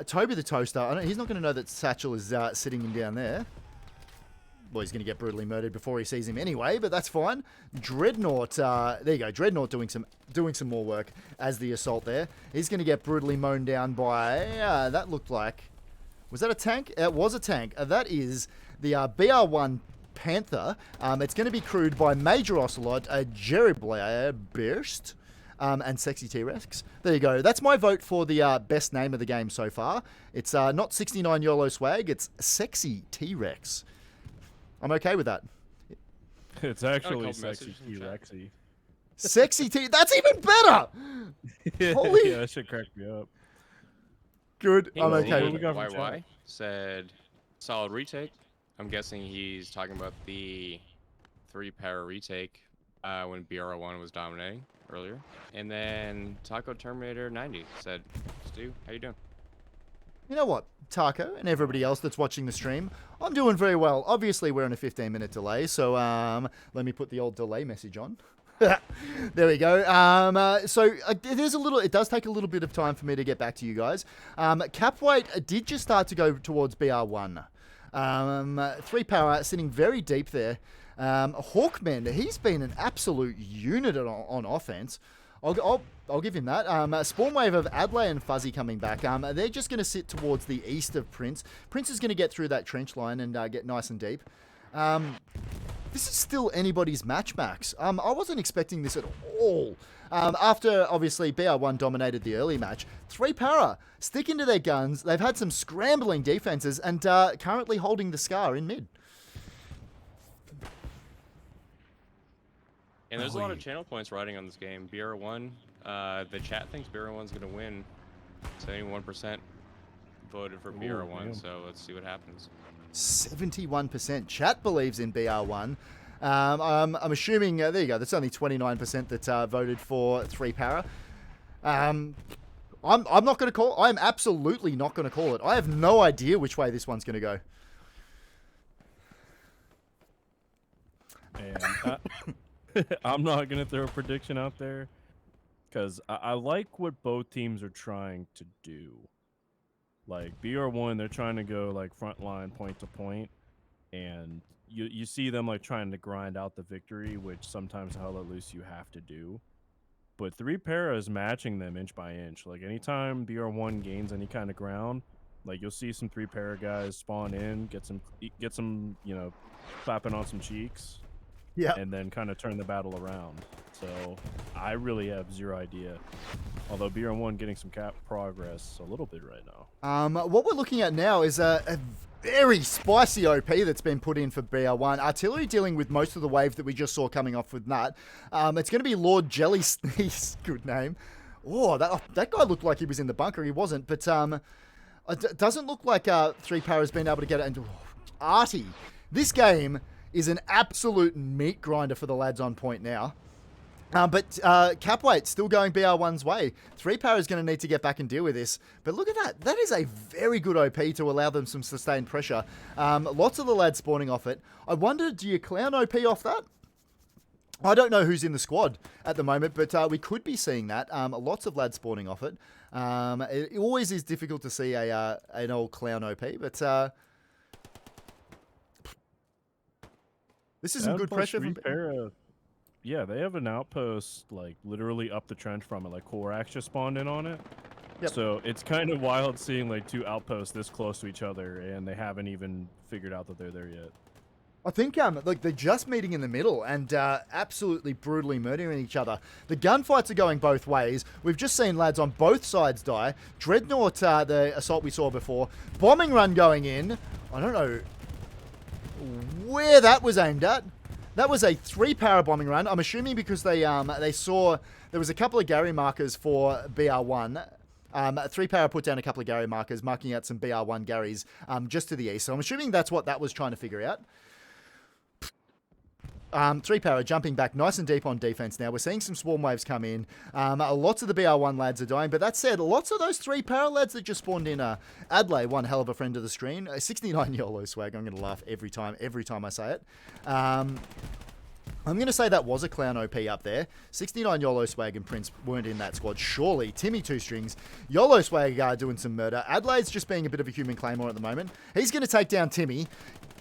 Toby the Toaster, he's not going to know that Satchel is sitting him down there. Well, he's going to get brutally murdered before he sees him anyway, but that's fine. Dreadnought, there you go. Dreadnought doing some more work as the assault there. He's going to get brutally mown down by, that looked like, was that a tank? It was a tank. That is the BR1 Panther. It's going to be crewed by Major Ocelot, Jerry Blair Burst, and Sexy T-Rex. There you go. That's my vote for the best name of the game so far. It's not 69 YOLO Swag, it's Sexy T-Rex. I'm okay with that. It's actually Sexy T-Rexy. Sexy T, that's even better! Holy... Yeah, that should crack me up. Good, I'm okay with it. YY said, solid retake. I'm guessing he's talking about the 3-para retake when BR1 was dominating earlier. And then Taco Terminator 90 said, Stu, how you doing? You know what, Taco and everybody else that's watching the stream, I'm doing very well. Obviously, we're on a 15-minute delay, so let me put the old delay message on. There we go. It does take a little bit of time for me to get back to you guys. Cap weight did just start to go towards BR1. 3-para sitting very deep there. Hawkman, he's been an absolute unit on offense. I'll give him that. Spawn wave of Adley and Fuzzy coming back. They're just going to sit towards the east of Prince. Prince is going to get through that trench line and get nice and deep. This is still anybody's match, Max. I wasn't expecting this at all. After, obviously, BR1 dominated the early match, 3-Para sticking to their guns. They've had some scrambling defenses and currently holding the Scar in mid. And there's a lot of channel points riding on this game. BR1, the chat thinks BR1's going to win. 71% voted for BR1, damn. so let's see what happens. 71%. Chat believes in BR1. I'm assuming, there you go, that's only 29% that voted for 3-Para. I'm not going to call, I'm absolutely not going to call it. I have no idea which way this one's going to go. And I'm not going to throw a prediction out there because I like what both teams are trying to do. Like BR1, they're trying to go like front line, point to point, and you see them like trying to grind out the victory, which sometimes Hell Let Loose you have to do. But 3-Para is matching them inch by inch. Like anytime BR1 gains any kind of ground, like you'll see some 3-Para guys spawn in, get some, you know, clapping on some cheeks. Yeah. And then kind of turn the battle around. So I really have zero idea. Although BR1 getting some cap progress a little bit right now. What we're looking at now is a very spicy OP that's been put in for BR1. Artillery dealing with most of the wave that we just saw coming off with that. It's going to be Lord Jelly Sneeze. Good name. Oh, that guy looked like he was in the bunker. He wasn't, but it doesn't look like 3-Para has been able to get it into Artie. This game is an absolute meat grinder for the lads on point now. But Capweight still going BR1's way. 3-Para is going to need to get back and deal with this. But look at that. That is a very good OP to allow them some sustained pressure. Lots of the lads spawning off it. I wonder, do you clown OP off that? I don't know who's in the squad at the moment, but we could be seeing that. Lots of lads spawning off it. It always is difficult to see an old clown OP, but... this is some good pressure from 3-Para. Yeah, they have an outpost like literally up the trench from it. Like Korax just spawned in on it. Yep. So it's kind of wild seeing like two outposts this close to each other, and they haven't even figured out that they're there yet. I think like they're just meeting in the middle and absolutely brutally murdering each other. The gunfights are going both ways. We've just seen lads on both sides die. Dreadnought, the assault we saw before. Bombing run going in. I don't know where that was aimed at. That was a 3-Para bombing run. I'm assuming because they saw there was a couple of Gary markers for BR1. 3-Para put down a couple of Gary markers, marking out some BR1 Garys just to the east. So I'm assuming that's what that was trying to figure out. 3-Para jumping back nice and deep on defense now. We're seeing some swarm waves come in. Lots of the BR1 lads are dying. But that said, lots of those 3-Para lads that just spawned in. Adley, one hell of a friend of the stream. 69 YOLO swag. I'm going to laugh every time I say it. I'm going to say that was a clown OP up there. 69 YOLO swag and Prince weren't in that squad. Surely. Timmy 2 strings. YOLO swag doing some murder. Adley's just being a bit of a human claymore at the moment. He's going to take down Timmy.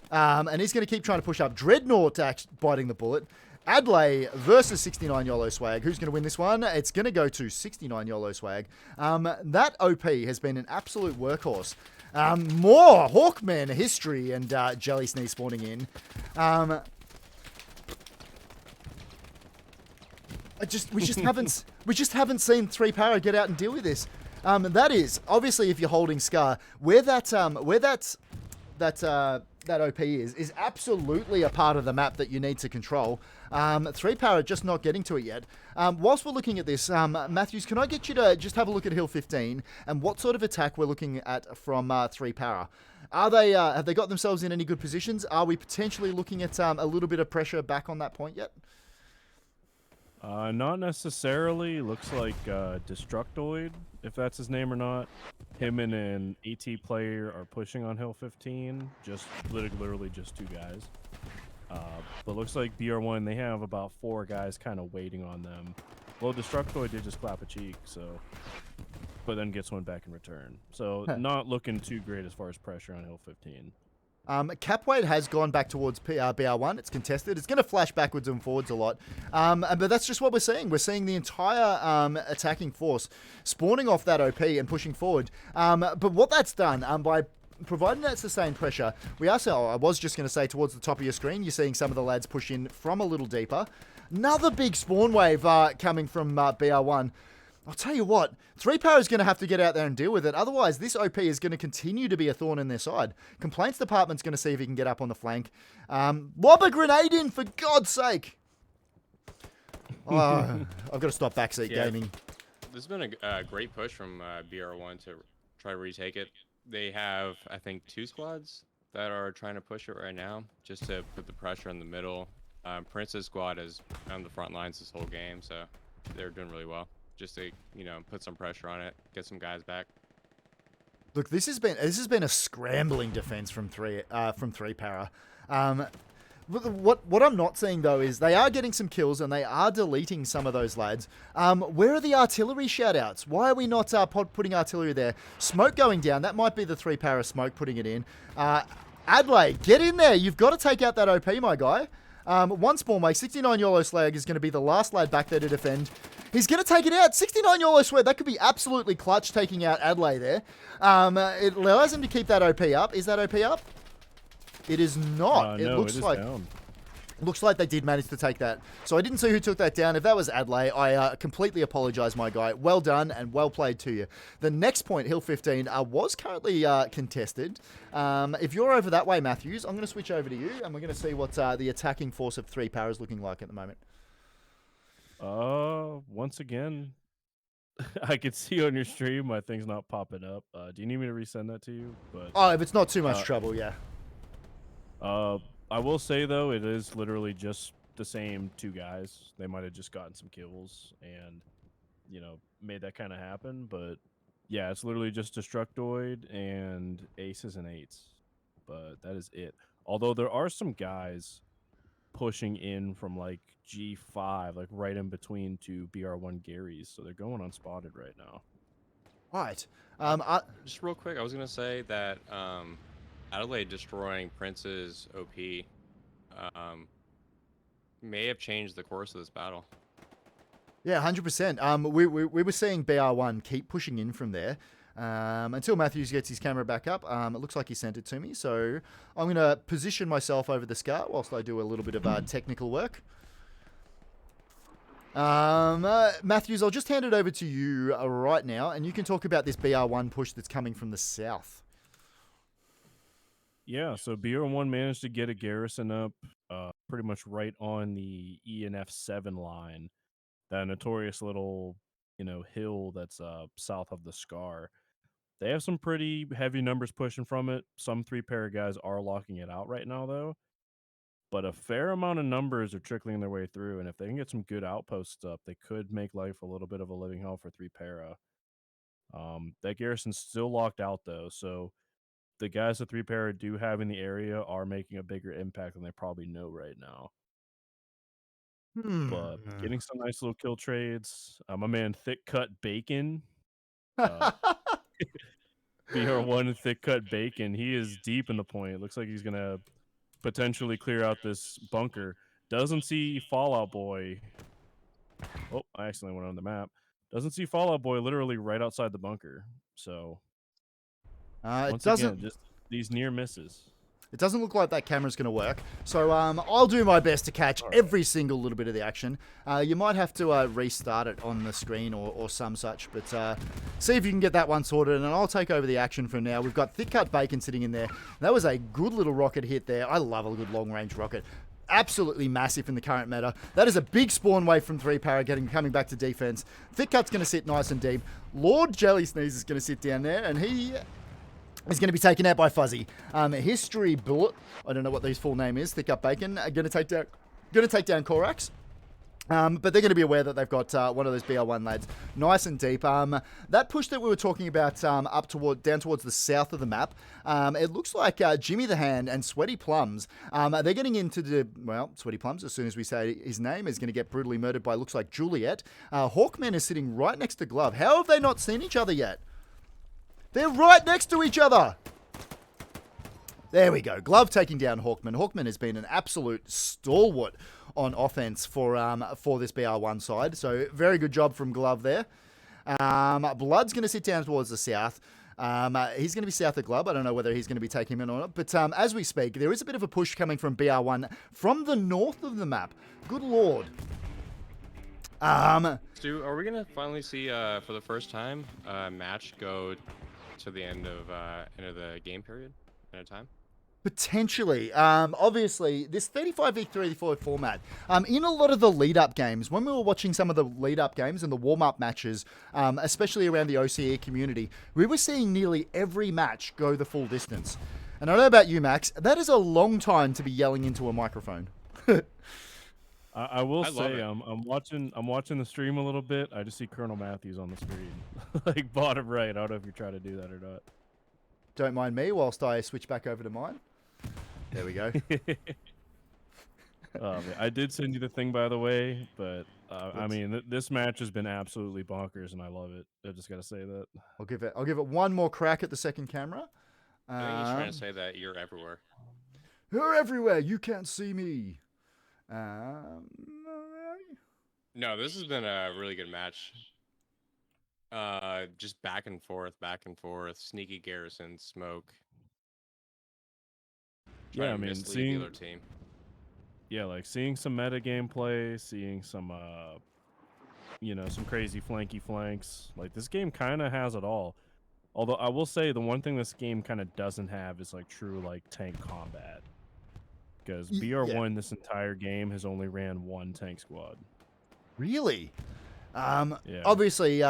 And he's going to keep trying to push up. Dreadnought biting the bullet. Adley versus 69 YOLO swag. Who's going to win this one? It's going to go to 69 YOLO swag. That OP has been an absolute workhorse. More Hawkman history and Jelly Sneeze spawning in. We just haven't seen 3-Para get out and deal with this. That is obviously if you're holding Scar, where that OP is absolutely a part of the map that you need to control. 3-Para just not getting to it yet. Whilst we're looking at this, Matthews, can I get you to just have a look at Hill 15 and what sort of attack we're looking at from 3-Para? Are they have they got themselves in any good positions? Are we potentially looking at a little bit of pressure back on that point yet? Not necessarily. Looks like Destructoid, if that's his name or not. Him and an AT player are pushing on Hill 15. Just literally just two guys. But looks like BR1, they have about 4 guys kind of waiting on them. Well, Destructoid did just clap a cheek, so... But then gets one back in return. So not looking too great as far as pressure on Hill 15. Cap weight has gone back towards BR1. It's contested. It's going to flash backwards and forwards a lot. But that's just what we're seeing. We're seeing the entire attacking force spawning off that OP and pushing forward. But what that's done by providing that sustained pressure, we are, I was just going to say towards the top of your screen, you're seeing some of the lads push in from a little deeper. Another big spawn wave coming from BR1. I'll tell you what, 3-Power is going to have to get out there and deal with it. Otherwise, this OP is going to continue to be a thorn in their side. Complaints department's going to see if he can get up on the flank. Lob a grenade in, for God's sake. Oh, I've got to stop backseat gaming. There's been a great push from BR1 to try to retake it. They have, I think, 2 squads that are trying to push it right now, just to put the pressure in the middle. Prince's squad is on the front lines this whole game, so they're doing really well. Just to, put some pressure on it, get some guys back. Look, this has been a scrambling defense from 3-Para. What I'm not seeing though is they are getting some kills and they are deleting some of those lads. Where are the artillery shoutouts? Why are we not putting artillery there? Smoke going down. That might be the 3-Para smoke putting it in. Adelaide, get in there. You've got to take out that OP, my guy. One spawn wave, 69 YOLO Slag is going to be the last lad back there to defend. He's going to take it out. 69 YOLO Sweat. That could be absolutely clutch taking out Adelaide there. It allows him to keep that OP up. Is that OP up? It is not. No, it is down. Looks like they did manage to take that. So I didn't see who took that down. If that was Adelaide, I completely apologise, my guy. Well done and well played to you. The next point, Hill 15, was currently contested. If you're over that way, Matthews, I'm going to switch over to you, and we're going to see what the attacking force of 3-Para is looking like at the moment. Once again, I could see on your stream my thing's not popping up. Do you need me to resend that to you? But if it's not too much trouble, yeah. I will say though, it is literally just the same 2 guys. They might have just gotten some kills and, made that kind of happen. But yeah, it's literally just Destructoid and aces and 8s. But that is it. Although there are some guys pushing in from like G5, like right in between 2 BR1 Garys. So they're going unspotted right now. Right. Just real quick, I was going to say that Adelaide destroying Prince's OP may have changed the course of this battle. Yeah, 100%. We were seeing BR1 keep pushing in from there until Matthews gets his camera back up. It looks like he sent it to me, so I'm going to position myself over the SCAR whilst I do a little bit of technical work. Matthews, I'll just hand it over to you right now, and you can talk about this BR1 push that's coming from the south. Yeah, so BR1 managed to get a garrison up pretty much right on the ENF7 line, that notorious little, hill that's south of the SCAR. They have some pretty heavy numbers pushing from it. Some 3-Para guys are locking it out right now, though. But a fair amount of numbers are trickling their way through, and if they can get some good outposts up, they could make life a little bit of a living hell for 3-Para. That garrison's still locked out, though, so the guys that 3-Para do have in the area are making a bigger impact than they probably know right now. But getting some nice little kill trades. My man Thick Cut Bacon. BR1 Thick Cut Bacon. He is deep in the point. It looks like he's going to potentially clear out this bunker. Doesn't see Fallout Boy. Oh, I accidentally went on the map. Doesn't see Fallout Boy literally right outside the bunker. So, again, just these near misses. It doesn't look like that camera's going to work. So I'll do my best to catch every single little bit of the action. You might have to restart it on the screen or some such. But see if you can get that one sorted. And I'll take over the action for now. We've got Thick Cut Bacon sitting in there. That was a good little rocket hit there. I love a good long-range rocket. Absolutely massive in the current meta. That is a big spawn wave from 3-Para coming back to defense. Thick Cut's going to sit nice and deep. Lord Jelly Sneeze is going to sit down there. And he is going to be taken out by Fuzzy. History Bullet. I don't know what his full name is. Thick Up Bacon. Going to take down Korax. But they're going to be aware that they've got one of those BR1 lads nice and deep. That push that we were talking about down towards the south of the map, it looks like Jimmy the Hand and Sweaty Plums, they're getting into Sweaty Plums, as soon as we say his name, is going to get brutally murdered by, looks like, Juliet. Hawkman is sitting right next to Glove. How have they not seen each other yet? They're right next to each other. There we go. Glove taking down Hawkman. Hawkman has been an absolute stalwart on offense for this BR1 side. So very good job from Glove there. Blood's going to sit down towards the south. He's going to be south of Glove. I don't know whether he's going to be taking him in or not. But as we speak, there is a bit of a push coming from BR1 from the north of the map. Good lord. Stu, are we gonna finally see for the first time a match go to the end of the game period at a time? Potentially. Obviously, this 35v34 format, in a lot of the lead-up games, when we were watching some of the lead-up games and the warm-up matches, especially around the OCE community, we were seeing nearly every match go the full distance. And I don't know about you, Max, that is a long time to be yelling into a microphone. I will say, I'm watching the stream a little bit. I just see Colonel Matthews on the screen, like bottom right. I don't know if you're trying to do that or not. Don't mind me whilst I switch back over to mine. There we go. I did send you the thing, by the way, but I mean, this match has been absolutely bonkers, and I love it. I just gotta say that. I'll give it one more crack at the second camera. I think he's trying to say that you're everywhere. You're everywhere. You can't see me. No, this has been a really good match. Just back and forth, sneaky Garrison, smoke. Yeah, I mean, seeing the other team. Yeah, like seeing some meta gameplay, seeing some, some crazy flanky flanks. Like this game kind of has it all. Although I will say the one thing this game kind of doesn't have is like true like tank combat. Because BR1 this entire game has only ran one tank squad. Really? Yeah. Obviously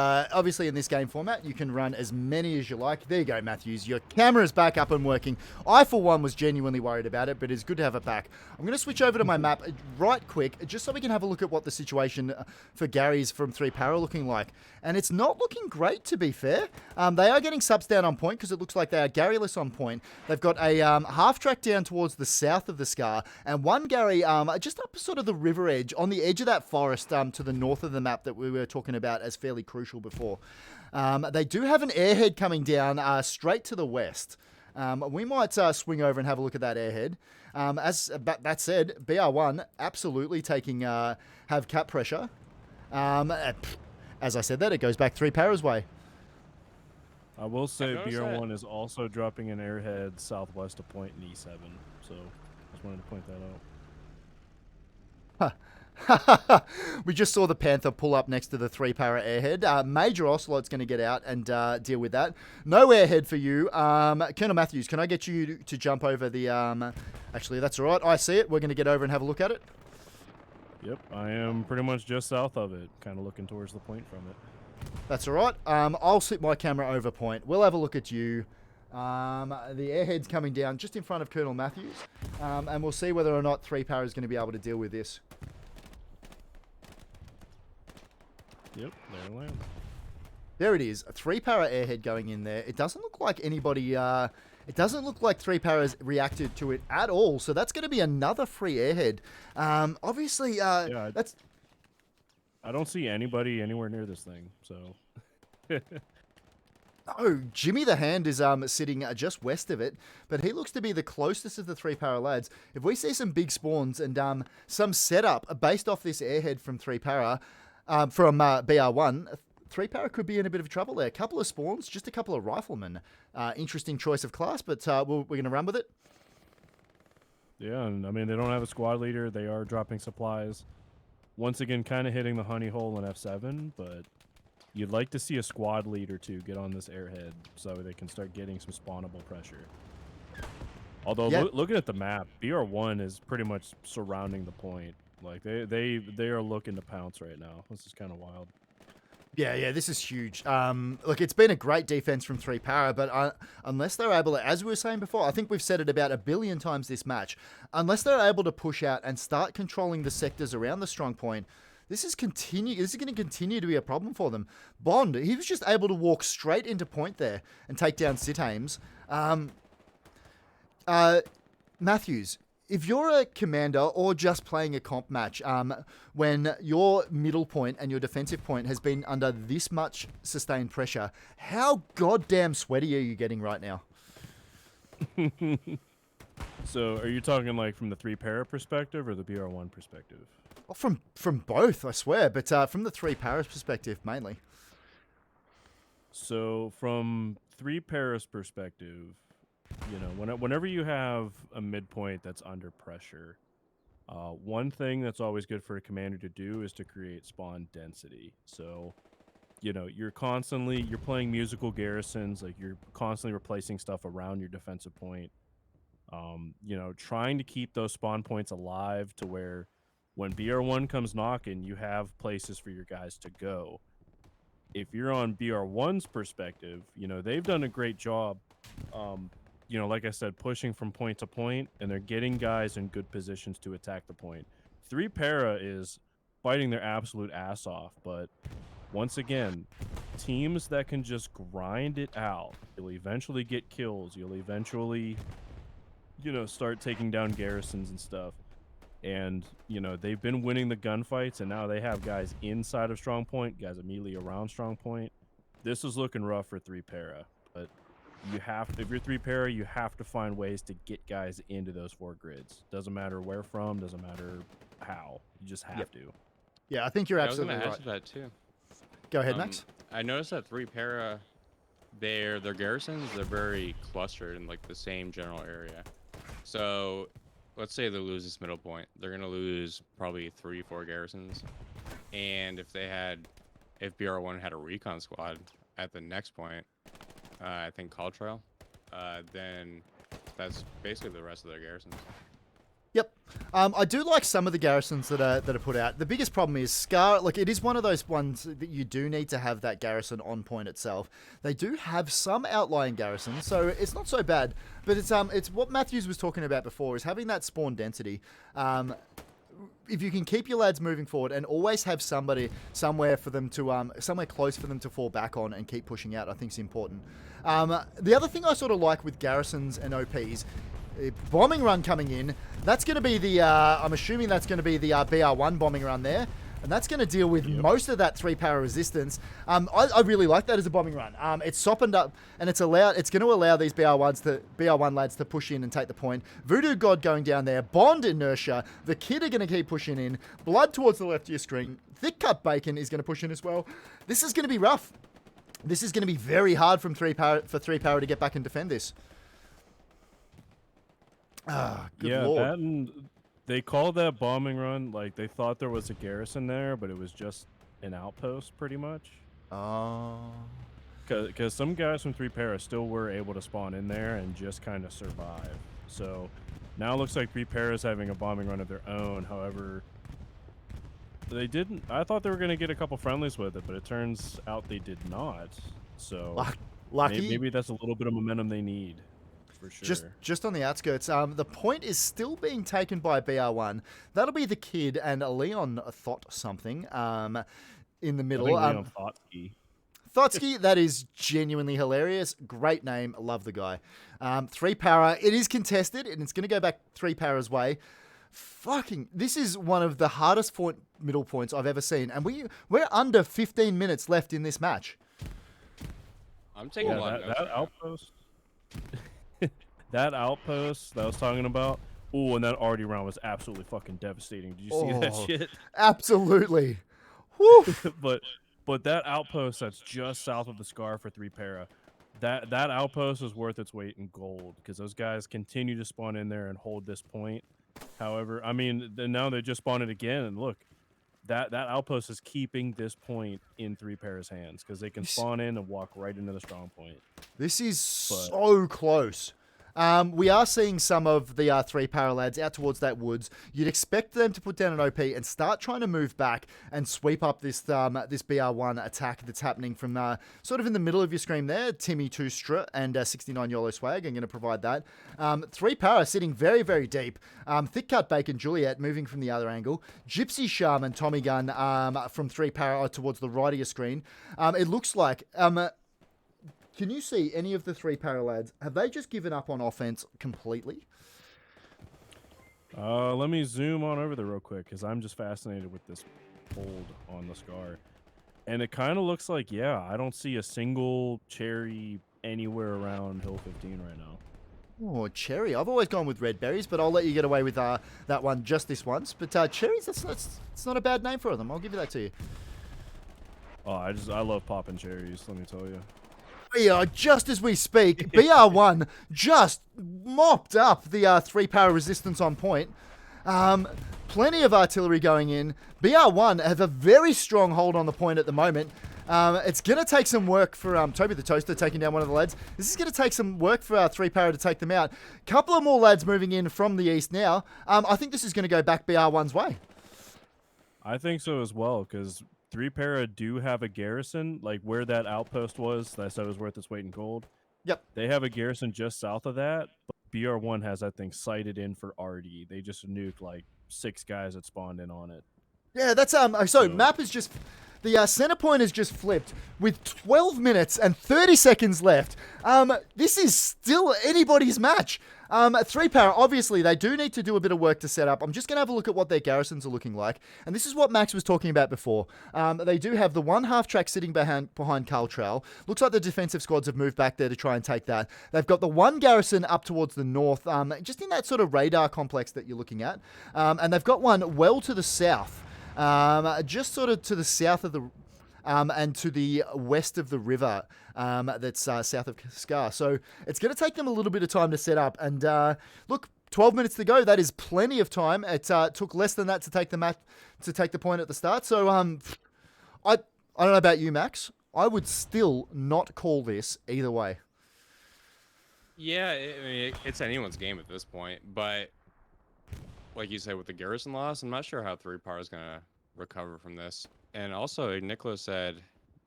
in this game format, you can run as many as you like. There you go, Matthews. Your camera's back up and working. I, for one, was genuinely worried about it, but it's good to have it back. I'm going to switch over to my map right quick, just so we can have a look at what the situation for Gary's from 3Para looking like. And it's not looking great, to be fair. They are getting subs down on point, because it looks like they are Garryless on point. They've got a half track down towards the south of the Scar, and one Gary just up sort of the river edge, on the edge of that forest to the north of the map that we were talking about as fairly crucial before. They do have an airhead coming down straight to the west. We might swing over and have a look at that airhead. That said, BR1 absolutely have cap pressure. As I said that, it goes back 3Para's way. I will say BR1 is also dropping an airhead southwest of point in E7, so just wanted to point that out. We just saw the Panther pull up next to the 3Para airhead. Major Ocelot's going to get out and deal with that. No airhead for you. Colonel Matthews, can I get you to jump over the... Actually, that's all right. I see it. We're going to get over and have a look at it. Yep, I am pretty much just south of it, kind of looking towards the point from it. That's all right. I'll sit my camera over point. We'll have a look at you. The airhead's coming down just in front of Colonel Matthews. And we'll see whether or not 3Para is going to be able to deal with this. Yep, there it lands. There it is. A 3Para airhead going in there. It doesn't look like anybody... it doesn't look like 3Para's reacted to it at all. So that's going to be another free airhead. Obviously, that's... I don't see anybody anywhere near this thing, so... Oh, Jimmy the Hand is sitting just west of it, but he looks to be the closest of the 3Para lads. If we see some big spawns and some setup based off this airhead from 3Para... from BR1, 3Para could be in a bit of trouble there. A couple of spawns, just a couple of riflemen. Interesting choice of class, but we're going to run with it. Yeah, and I mean, they don't have a squad leader. They are dropping supplies. Once again, kind of hitting the honey hole in F7, but you'd like to see a squad leader to get on this airhead so they can start getting some spawnable pressure. Although, looking at the map, BR1 is pretty much surrounding the point. Like, they are looking to pounce right now. This is kind of wild. Yeah, this is huge. Look, it's been a great defense from 3Para, but unless they're able to, as we were saying before, I think we've said it about 1 billion times this match, unless they're able to push out and start controlling the sectors around the strong point, this is going to continue to be a problem for them. Bond, he was just able to walk straight into point there and take down Sit Ames. Matthews, if you're a commander or just playing a comp match, when your middle point and your defensive point has been under this much sustained pressure, how goddamn sweaty are you getting right now? So are you talking like from the 3-para perspective or the BR1 perspective? Well, from both, I swear, but from the 3-para's perspective mainly. So from 3-para's perspective, you know, whenever you have a midpoint that's under pressure, one thing that's always good for a commander to do is to create spawn density. So, you know, you're playing musical garrisons, like you're constantly replacing stuff around your defensive point. You know, trying to keep those spawn points alive to where when BR1 comes knocking, you have places for your guys to go. If you're on BR1's perspective, you know, they've done a great job, you know, like I said, pushing from point to point, and they're getting guys in good positions to attack the point. 3-para is fighting their absolute ass off, but once again, teams that can just grind it out, you'll eventually get kills, you'll eventually, you know, start taking down garrisons and stuff. And, you know, they've been winning the gunfights, and now they have guys inside of strong point, guys immediately around strong point. This is looking rough for 3-para, but you have to, if you're 3-para, you have to find ways to get guys into those 4 grids. Doesn't matter where from, doesn't matter how. You just have to. Yeah, I think you're Yeah, I was absolutely gonna right. ask you that too. Go ahead, Max. I noticed that 3-para, their garrisons, they're very clustered in like the same general area. So let's say they lose this middle point, they're gonna lose probably 3-4 garrisons. And if BR1 had a recon squad at the next point, I think Col Trail, then that's basically the rest of their garrisons. Yep. I do like some of the garrisons that are put out. The biggest problem is Scar. Like, it is one of those ones that you do need to have that garrison on point itself. They do have some outlying garrisons, so it's not so bad. But it's what Matthews was talking about before, is having that spawn density. If you can keep your lads moving forward and always have somebody somewhere for them to somewhere close for them to fall back on and keep pushing out, I think is important. The other thing I sort of like with garrisons and OPs, bombing run coming in. That's going to be the I'm assuming that's going to be the BR1 bombing run there. And that's going to deal with most of that 3-para resistance. I really like that as a bombing run. It's softened up, and it's going to allow these BR1 lads to push in and take the point. Voodoo God going down there. Bond inertia. The Kid are going to keep pushing in. Blood towards the left of your screen. Thick cut bacon is going to push in as well. This is going to be rough. This is going to be very hard for 3-para to get back and defend this. Good Lord. That and they called that bombing run like they thought there was a garrison there, but it was just an outpost pretty much. Oh. Because some guys from 3-para still were able to spawn in there and just kind of survive. So now it looks like 3-para is having a bombing run of their own. However, they didn't. I thought they were going to get a couple friendlies with it, but it turns out they did not. So lucky. Maybe that's a little bit of momentum they need. For sure. Just on the outskirts. The point is still being taken by BR1. That'll be the Kid and Leon Thought something in the middle. I think Leon Thotsky, that is genuinely hilarious. Great name. Love the guy. 3-para. It is contested, and it's going to go back 3-para's way. This is one of the hardest middle points I've ever seen. And we're under 15 minutes left in this match. I'm taking a lot of notes. That outpost... That outpost that I was talking about, and that already round was absolutely fucking devastating. Did you see that shit? Absolutely. Woo. but that outpost that's just south of the Scar for 3-para, that outpost is worth its weight in gold because those guys continue to spawn in there and hold this point. However, I mean, now they just spawned it again, and look, that outpost is keeping this point in 3-para's hands because they can spawn in and walk right into the strong point. This is so close. We are seeing some of the 3-para lads out towards that woods. You'd expect them to put down an OP and start trying to move back and sweep up this BR1 attack that's happening from sort of in the middle of your screen there. Timmy Tustra and 69 YOLO Swag are going to provide that. 3-para sitting very, very deep. Thick Cut Bacon Juliet moving from the other angle. Gypsy Shaman Tommy Gun from 3-para towards the right of your screen. It looks like... Can you see any of the 3-para lads? Have they just given up on offense completely? Let me zoom on over there real quick because I'm just fascinated with this hold on the Scar. And it kind of looks like, I don't see a single cherry anywhere around Hill 15 right now. Oh, cherry. I've always gone with red berries, but I'll let you get away with that one just this once. But cherries, that's not a bad name for them. I'll give you that to you. Oh, I love popping cherries. Let me tell you. Yeah, just as we speak, BR1 just mopped up the 3-power resistance on point. Plenty of artillery going in. BR1 have a very strong hold on the point at the moment. It's going to take some work for Toby the Toaster taking down one of the lads. This is going to take some work for 3-power to take them out. Couple of more lads moving in from the east now. I think this is going to go back BR1's way. I think so as well, because 3-para do have a garrison, like where that outpost was that I said was worth its weight in gold. Yep. They have a garrison just south of that, but BR1 has that thing sighted in for RD. They just nuked like 6 guys that spawned in on it. Yeah, that's so map is just the center point is just flipped with 12 minutes and 30 seconds left. This is still anybody's match. 3-power, obviously, they do need to do a bit of work to set up. I'm just going to have a look at what their garrisons are looking like. And this is what Max was talking about before. They do have the one half-track sitting behind Carl Trail. Looks like the defensive squads have moved back there to try and take that. They've got the one garrison up towards the north, just in that sort of radar complex that you're looking at. And they've got one well to the south, just sort of to the south of the... and to the west of the river that's south of Scar. So it's going to take them a little bit of time to set up. And look, 12 minutes to go. That is plenty of time. It took less than that to take the point at the start. So I don't know about you, Max. I would still not call this either way. Yeah, I mean, it's anyone's game at this point. But like you said, with the garrison loss, I'm not sure how 3-power is going to recover from this. And also, Nicholas said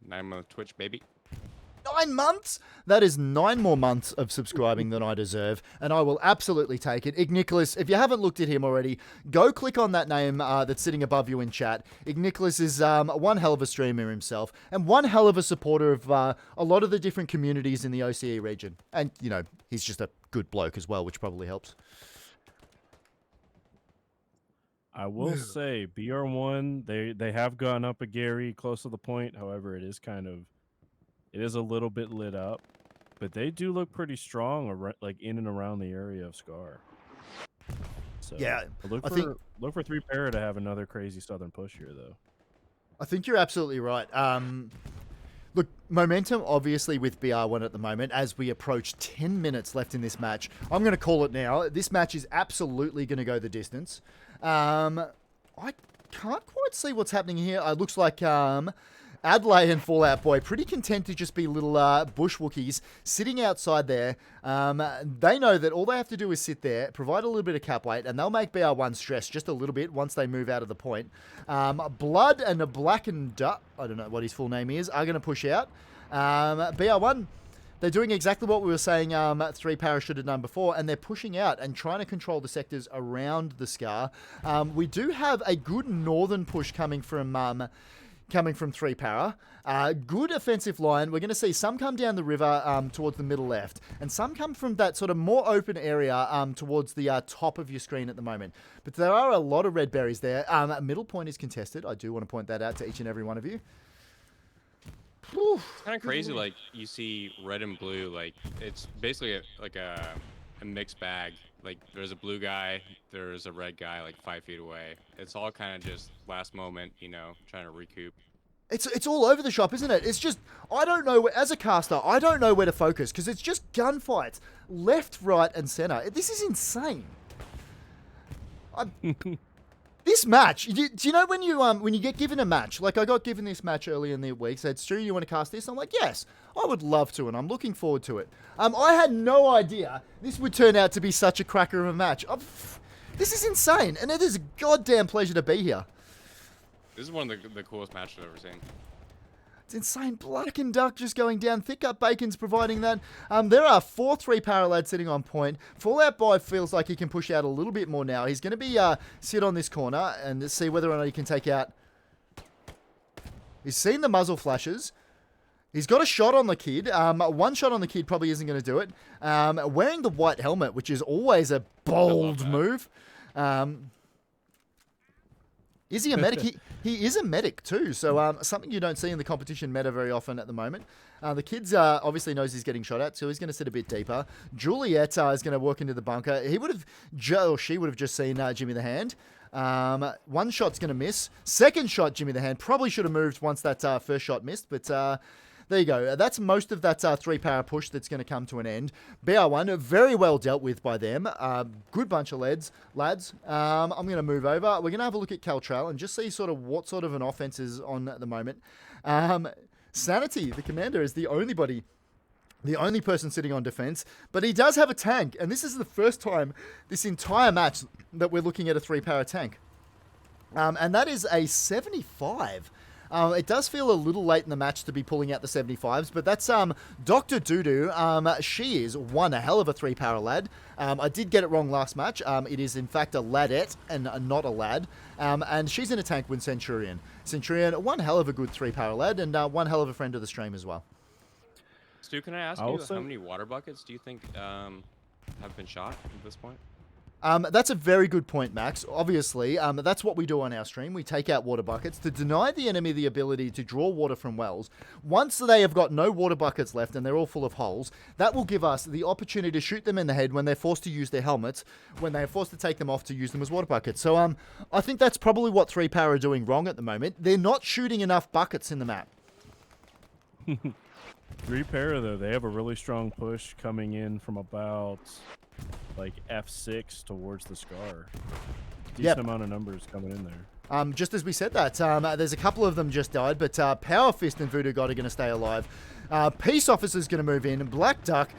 9-month Twitch, baby. 9 months? That is 9 more months of subscribing than I deserve, and I will absolutely take it. Ignicholas, if you haven't looked at him already, go click on that name that's sitting above you in chat. Ignicholas is one hell of a streamer himself, and one hell of a supporter of a lot of the different communities in the OCE region. And, you know, he's just a good bloke as well, which probably helps. I will say BR1, they have gone up a Gary close to the point. However, it is a little bit lit up, but they do look pretty strong, like in and around the area of Scar. So yeah, look for 3-para to have another crazy southern push here, though. I think you're absolutely right. Look, momentum obviously with BR1 at the moment as we approach 10 minutes left in this match. I'm going to call it now. This match is absolutely going to go the distance. I can't quite see what's happening here. It looks like Adlai and Fallout Boy pretty content to just be little bush Wookiees sitting outside there. They know that all they have to do is sit there, provide a little bit of cap weight, and they'll make BR1 stress just a little bit once they move out of the point. Blood and a Blackened Duck, I don't know what his full name is, are going to push out. BR1, they're doing exactly what we were saying 3-para should have done before, and they're pushing out and trying to control the sectors around the Scar. We do have a good northern push coming from 3-para. Good offensive line. We're going to see some come down the river towards the middle left, and some come from that sort of more open area towards the top of your screen at the moment. But there are a lot of red berries there. Middle point is contested. I do want to point that out to each and every one of you. It's kind of crazy, like, you see red and blue, like, it's basically a mixed bag. Like, there's a blue guy, there's a red guy, like, 5 feet away. It's all kind of just last moment, you know, trying to recoup. It's all over the shop, isn't it? It's just, I don't know, as a caster, I don't know where to focus, because it's just gunfights, left, right, and center. This is insane. This match, do you know when you get given a match, like I got given this match early in the week, said, Stu, you want to cast this? I'm like, yes, I would love to, and I'm looking forward to it. I had no idea this would turn out to be such a cracker of a match. This is insane, and it is a goddamn pleasure to be here. This is one of the coolest matches I've ever seen. It's insane. Black and Duck just going down. Thick Up Bacon's providing that. There are 4 3-para lads sitting on point. Fallout Boy feels like he can push out a little bit more now. He's going to be sit on this corner and see whether or not he can take out. He's seen the muzzle flashes. He's got a shot on the kid. One shot on the kid probably isn't going to do it. Wearing the white helmet, which is always a bold move. Is he a medic? He is a medic too, so something you don't see in the competition meta very often at the moment. The kid's obviously knows he's getting shot at, so he's going to sit a bit deeper. Juliet is going to walk into the bunker. He would have, or she would have just seen Jimmy the Hand. One shot's going to miss. Second shot, Jimmy the Hand probably should have moved once that first shot missed, but there you go. That's most of that 3 power push that's going to come to an end. BR1, very well dealt with by them. Good bunch of lads. I'm going to move over. We're going to have a look at Caltrell and just see sort of what sort of an offense is on at the moment. Sanity, the commander, is the only person sitting on defense, but he does have a tank, and this is the first time this entire match that we're looking at a 3 power tank. And that is a 75. It does feel a little late in the match to be pulling out the 75s, but that's Dr. Doodoo. She is one hell of a 3 power lad. I did get it wrong last match. It is in fact a ladette and not a lad. And she's in a tank with Centurion. Centurion, one hell of a good 3 power lad, and one hell of a friend of the stream as well. Stu, can I ask you how many water buckets do you think have been shot at this point? That's a very good point, Max. Obviously, that's what we do on our stream. We take out water buckets to deny the enemy the ability to draw water from wells. Once they have got no water buckets left and they're all full of holes, that will give us the opportunity to shoot them in the head when they're forced to use their helmets, when they're forced to take them off to use them as water buckets. So I think that's probably what 3 power are doing wrong at the moment. They're not shooting enough buckets in the map. 3 para, though, they have a really strong push coming in from about like F6 towards the Scar. Decent amount of numbers coming in there. Just as we said that, there's a couple of them just died, but Power Fist and Voodoo God are going to stay alive. Peace Officer's going to move in. Black Duck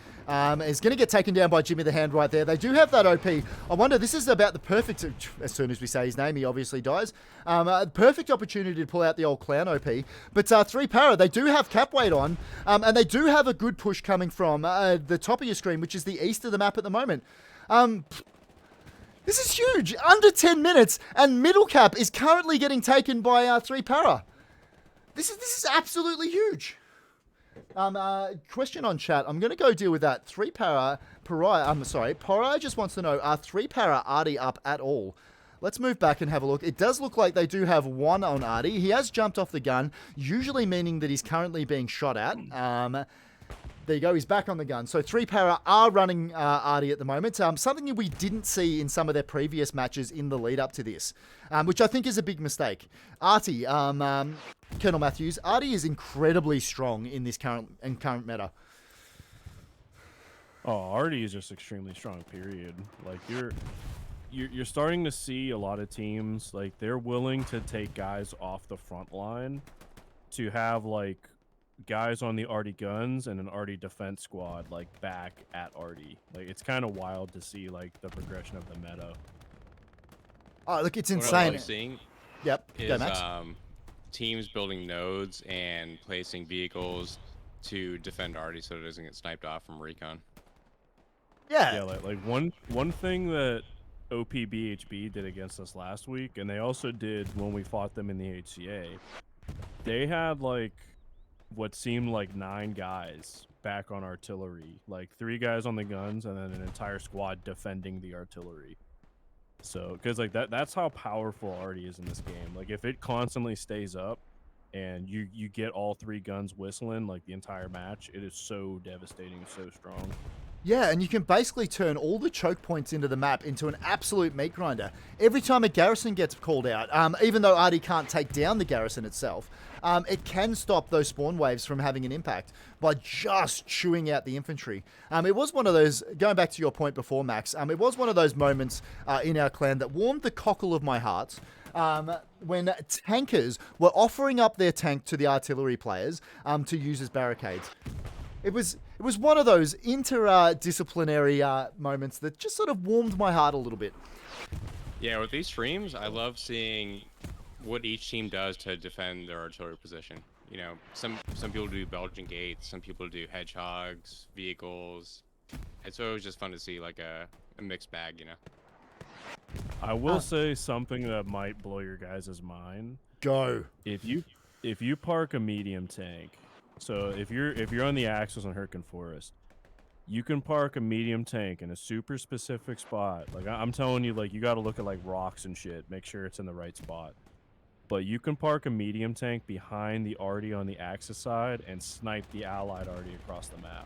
is going to get taken down by Jimmy the Hand right there. They do have that OP. I wonder, this is about the perfect, as soon as we say his name, he obviously dies. Perfect opportunity to pull out the old clown OP. But 3 para, they do have cap weight on, and they do have a good push coming from the top of your screen, which is the east of the map at the moment. This is huge. Under 10 minutes, and middle cap is currently getting taken by 3 para. This is absolutely huge. Question on chat. I'm going to go deal with that. 3 para, Pariah just wants to know, are 3 para Artie up at all? Let's move back and have a look. It does look like they do have one on Artie. He has jumped off the gun, usually meaning that he's currently being shot at. There you go, he's back on the gun. So 3 para are running Artie at the moment. Something that we didn't see in some of their previous matches in the lead up to this, which I think is a big mistake. Artie, Colonel Matthews, Artie is incredibly strong in this current meta. Oh, Artie is just extremely strong, period. Like, you're starting to see a lot of teams, like, they're willing to take guys off the front line to have, like, guys on the Artie guns and an Artie defense squad, like, back at Artie. Like, it's kind of wild to see, like, the progression of the meta. Oh, look, it's What insane. I love seeing Go, is Max. teams building nodes and placing vehicles to defend Artie so it doesn't get sniped off from recon. Yeah, like one thing that OPBHB did against us last week, and they also did when we fought them in the HCA, they had, like, what seemed like 9 guys back on artillery, like 3 guys on the guns and then an entire squad defending the artillery. So, because like that's how powerful Artie is in this game. Like, if it constantly stays up and you get all 3 guns whistling like the entire match, it is so devastating, so strong. Yeah, and you can basically turn all the choke points into the map into an absolute meat grinder. Every time a garrison gets called out, even though Artie can't take down the garrison itself, it can stop those spawn waves from having an impact by just chewing out the infantry. It was one of those, going back to your point before, Max, it was one of those moments in our clan that warmed the cockle of my heart. When tankers were offering up their tank to the artillery players to use as barricades. It was one of those interdisciplinary moments that just sort of warmed my heart a little bit. Yeah, with these streams, I love seeing what each team does to defend their artillery position. You know, some people do Belgian gates, some people do hedgehogs, vehicles. It's always just fun to see, like, a mixed bag, you know. I will say something that might blow your guys' mind. Go. If you park a medium tank, so if you're on the Axis on Hurricane Forest, you can park a medium tank in a super specific spot. Like, I'm telling you, like, you got to look at, like, rocks and shit, make sure it's in the right spot. but you can park a medium tank behind the arty on the Axis side and snipe the allied arty across the map.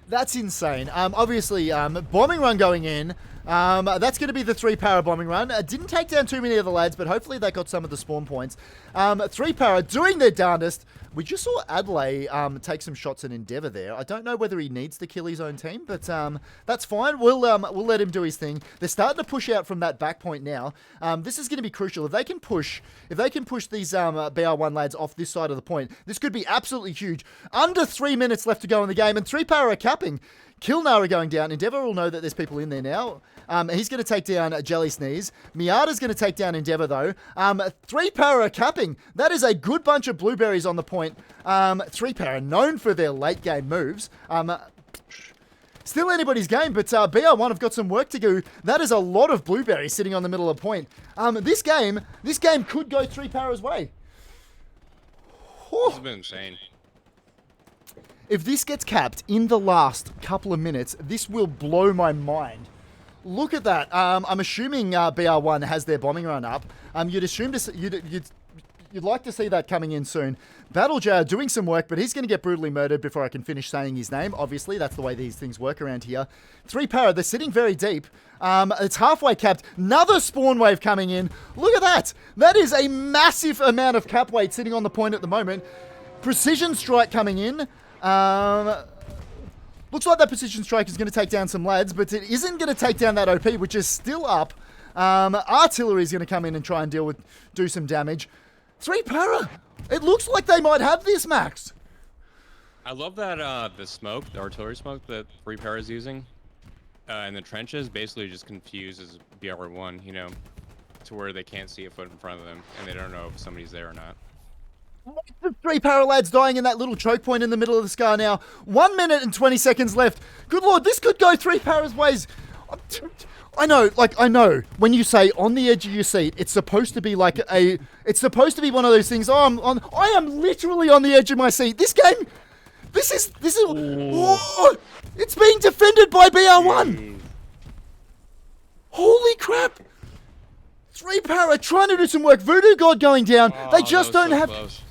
That's insane. Obviously, bombing run going in. That's going to be the 3-para bombing run. Didn't take down too many of the lads, but hopefully they got some of the spawn points. 3-para doing their darndest. We just saw Adelaide take some shots at Endeavour there. I don't know whether he needs to kill his own team, but that's fine. We'll let him do his thing. They're starting to push out from that back point now. This is going to be crucial. If they can push these BR1 lads off this side of the point, this could be absolutely huge. Under 3 minutes left to go in the game, and 3-para are capping. Kilnar going down. Endeavour will know that there's people in there now. He's going to take down Jelly Sneeze. Miata's going to take down Endeavour, though. 3-para capping. That is a good bunch of blueberries on the point. 3-para known for their late game moves. Still anybody's game, but BR1 have got some work to do. That is a lot of blueberries sitting on the middle of the point. This game could go 3-para's way. This has been insane. If this gets capped in the last couple of minutes, this will blow my mind. Look at that. I'm assuming BR1 has their bombing run up. You'd assume you'd like to see that coming in soon. Battlejar doing some work, but he's going to get brutally murdered before I can finish saying his name. Obviously, that's the way these things work around here. 3-para, they're sitting very deep. It's halfway capped. Another spawn wave coming in. Look at that. That is a massive amount of cap weight sitting on the point at the moment. Precision strike coming in. Looks like that precision strike is going to take down some lads, but it isn't going to take down that OP, which is still up. Artillery is going to come in and try and do some damage. 3-para. It looks like they might have this, Max. I love that the artillery smoke that 3-para is using in the trenches basically just confuses BR1, you know, to where they can't see a foot in front of them and they don't know if somebody's there or not. The 3-para lads dying in that little choke point in the middle of the scar now. 1 minute and 20 seconds left. Good lord, this could go 3-para's ways. I know. When you say on the edge of your seat, it's supposed to be one of those things. Oh, I am literally on the edge of my seat. This game, this is. Oh, it's being defended by BR1. Holy crap. 3-para trying to do some work. Voodoo God going down. They just don't have. Close.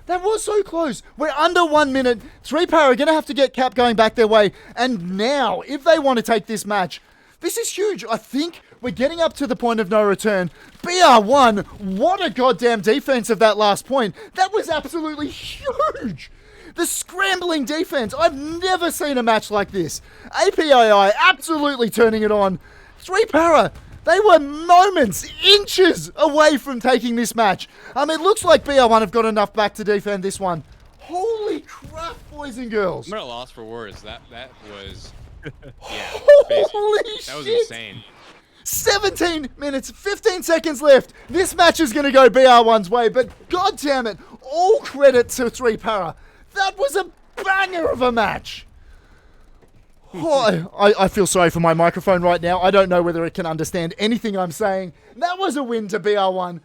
That was so close. We're under 1 minute. 3-para are going to have to get cap going back their way. And now, if they want to take this match, this is huge. I think we're getting up to the point of no return. BR1, what a goddamn defense of that last point. That was absolutely huge. The scrambling defense. I've never seen a match like this. APAI absolutely turning it on. 3-para. They were moments, inches away from taking this match. It looks like BR1 have got enough back to defend this one. Holy crap, boys and girls. I'm at a loss for words. That was... Yeah, holy shit. That was insane. 17 minutes, 15 seconds left. This match is going to go BR1's way, but god damn it, all credit to 3-para. That was a banger of a match. Oh, I feel sorry for my microphone right now. I don't know whether it can understand anything I'm saying. That was a win to BR1.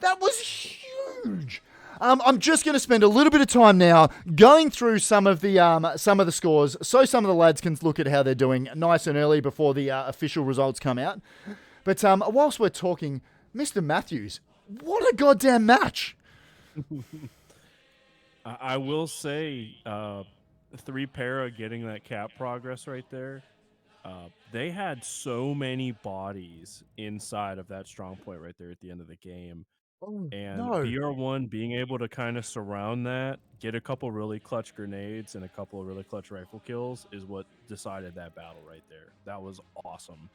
That was huge. I'm just going to spend a little bit of time now going through some of the scores, so some of the lads can look at how they're doing nice and early before the official results come out. But whilst we're talking, Mr. Matthews, what a goddamn match! I will say, 3-para getting that cap progress right there. They had so many bodies inside of that strong point right there at the end of the game. Oh, And no. BR1 being able to kind of surround that, get a couple really clutch grenades and a couple of really clutch rifle kills is what decided that battle right there. That was awesome.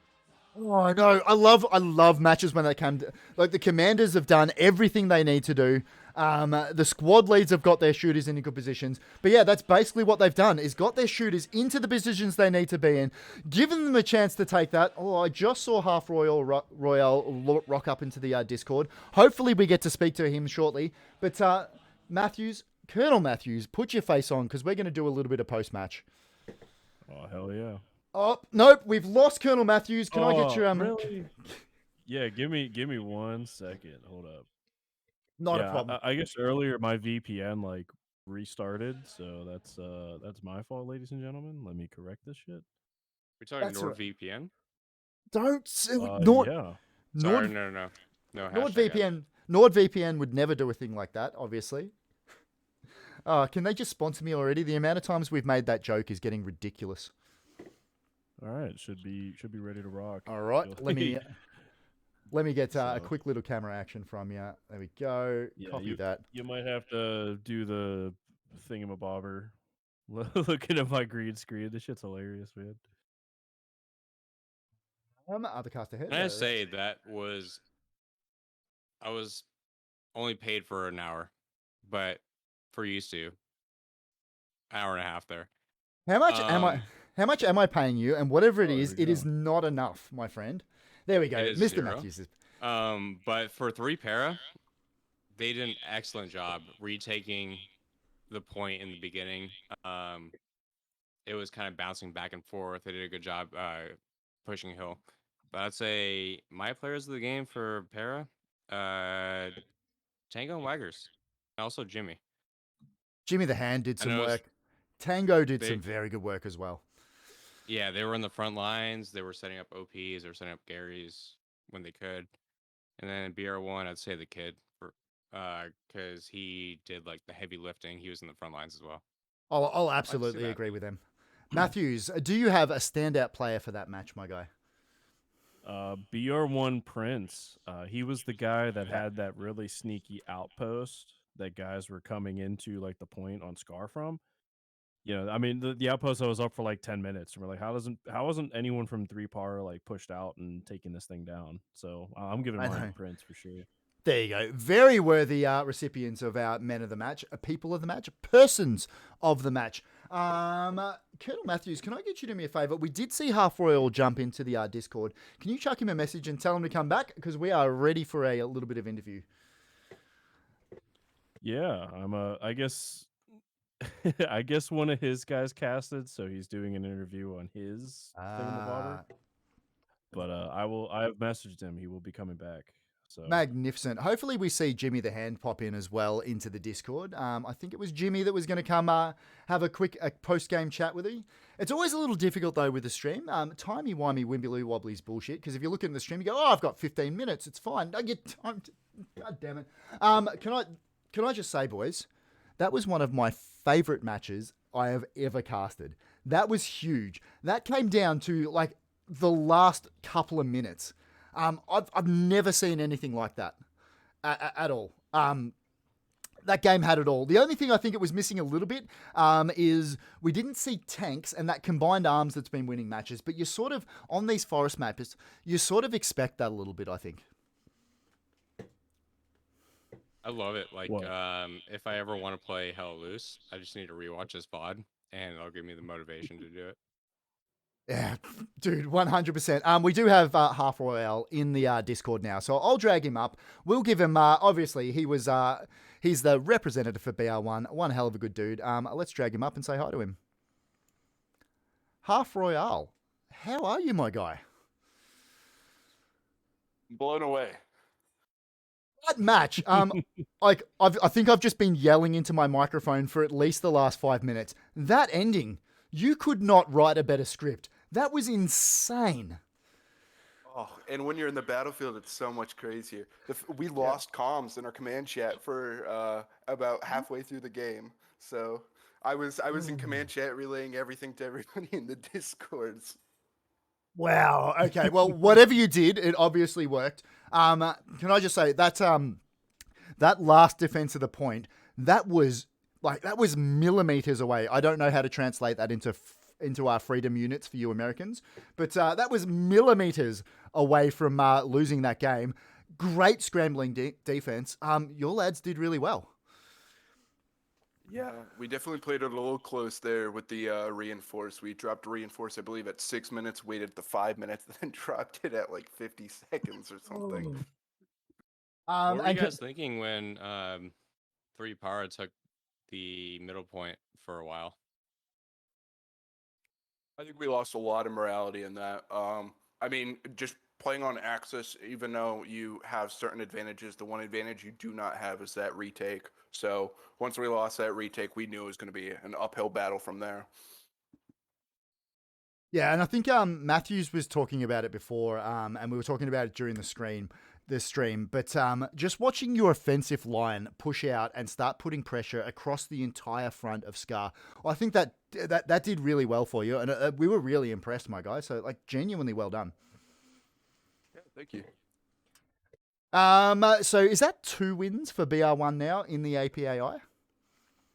Oh, I know. I love matches when they come to, like, the commanders have done everything they need to do. The squad leads have got their shooters in good positions. But yeah, that's basically what they've done, is got their shooters into the positions they need to be in, given them a chance to take that. Oh, I just saw Half Royale rock up into the Discord. Hopefully we get to speak to him shortly. But Colonel Matthews, put your face on, because we're going to do a little bit of post-match. Oh, hell yeah. Oh, nope, we've lost Colonel Matthews. Can I get your... Really? Yeah, give me 1 second. Hold up. Not a problem. I guess earlier my VPN restarted, so that's my fault, ladies and gentlemen. Let me correct this shit. We're talking NordVPN? Don't... Yeah. Sorry, no. No hashtag ad. NordVPN would never do a thing like that, obviously. Can they just sponsor me already? The amount of times we've made that joke is getting ridiculous. All right, should be ready to rock. All right, let me get a So- quick little camera action from you. There we go. Yeah, Copy that. You might have to do the thingamabobber. Looking at my green screen, this shit's hilarious, man. Other cast ahead. Can I say I was only paid for an hour, but for used to, hour and a half there. How much am I? How much am I paying you? And whatever it Oh, is, there it we is not enough, my friend. There we go, It is Mr. 0. Matthews. But for 3 para, they did an excellent job retaking the point in the beginning. It was kind of bouncing back and forth. They did a good job pushing hill. But I'd say my players of the game for para, Tango and Waggers, and also Jimmy. Jimmy the Hand did I some noticed work. Tango did they- some very good work as well. Yeah, they were on the front lines. They were setting up OPs. They were setting up Garys when they could. And then BR1, I'd say the kid for because he did like the heavy lifting. He was in the front lines as well. I'll absolutely that. agree with them. Matthews, do you have a standout player for that match, my guy? BR1 Prince. He was the guy that had that really sneaky outpost that guys were coming into like the point on Scar from. You know, I mean the outpost that was up for like 10 minutes. And we're like, how wasn't anyone from 3-par like pushed out and taking this thing down? So I'm giving I mine know. to Prince for sure. There you go. Very worthy recipients of our men of the match, people of the match, persons of the match. Colonel Matthews, can I get you to do me a favor? We did see Half Royal jump into the Discord. Can you chuck him a message and tell him to come back? Because we are ready for a little bit of interview. Yeah, I guess I guess one of his guys casted, so he's doing an interview on his thingamabobber. But I have messaged him. He will be coming back. So Magnificent. Hopefully we see Jimmy the Hand pop in as well into the Discord. I think it was Jimmy that was going to come have a quick post-game chat with you. It's always a little difficult though with the stream. Timey-wimey, wimbly wobbly's bullshit, because if you look at the stream, you go, oh, I've got 15 minutes. It's fine. I get time to... God damn it. Can I just say, boys, that was one of my favourite matches I have ever casted. That was huge. That came down to like the last couple of minutes. I've never seen anything like that at all. That game had it all. The only thing I think it was missing a little bit is we didn't see tanks and that combined arms that's been winning matches. But you sort of, on these forest maps, you sort of expect that a little bit, I think. I love it. Like, What? if I ever want to play Hell Loose, I just need to rewatch this VOD, and it'll give me the motivation to do it. Yeah, dude, 100%. We do have Half Royale in the Discord now, so I'll drag him up. We'll give him, obviously, he's the representative for BR1, one hell of a good dude. Let's drag him up and say hi to him. Half Royale, how are you, my guy? Blown away. That match, I think I've just been yelling into my microphone for at least the last 5 minutes. That ending, you could not write a better script. That was insane. Oh, and when you're in the battlefield, it's so much crazier. We lost comms in our command chat for about halfway through the game. So I was in command chat relaying everything to everybody in the Discords. Wow. Okay. Well, whatever you did, it obviously worked. Can I just say that that last defense of the point, that was millimeters away. I don't know how to translate that into our freedom units for you Americans, but that was millimeters away from losing that game. Great scrambling defense. Your lads did really well. Yeah, we definitely played it a little close there with the reinforce. We dropped reinforce, I believe, at 6 minutes, waited the 5 minutes, then dropped it at like 50 seconds or something. What were you guys thinking when 3-par took the middle point for a while? I think we lost a lot of morality in that. I mean, just playing on Axis, even though you have certain advantages, the one advantage you do not have is that retake. So once we lost that retake, we knew it was going to be an uphill battle from there. Yeah, and I think Matthews was talking about it before, and we were talking about it during the screen. the stream, but just watching your offensive line push out and start putting pressure across the entire front of Scar, I think that did really well for you, and we were really impressed, my guy. So, like, genuinely well done. Yeah, thank you. So is that 2 wins for BR1 now in the APAI?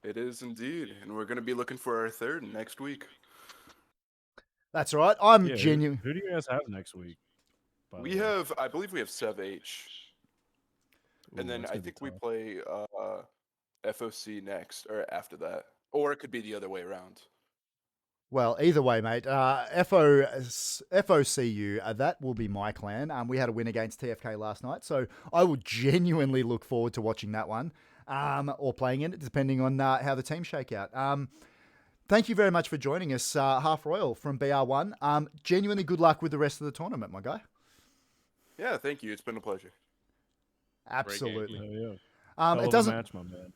It is indeed, and we're going to be looking for our 3rd next week. That's right. I'm Yeah, genuine. Who do you guys have next week? by the We way? have, I believe we have Sev H, and Ooh, then that's I gonna be think we tough. play FOC next, or after that. Or it could be the other way around. Well, either way, mate. FOCU, that will be my clan. We had a win against TFK last night, so I will genuinely look forward to watching that one, or playing in it, depending on how the teams shake out. Thank you very much for joining us, Half Royal from BR1. Genuinely good luck with the rest of the tournament, my guy. Yeah, thank you. It's been a pleasure. Absolutely. Oh, yeah. It Hell of a doesn't. match, my man.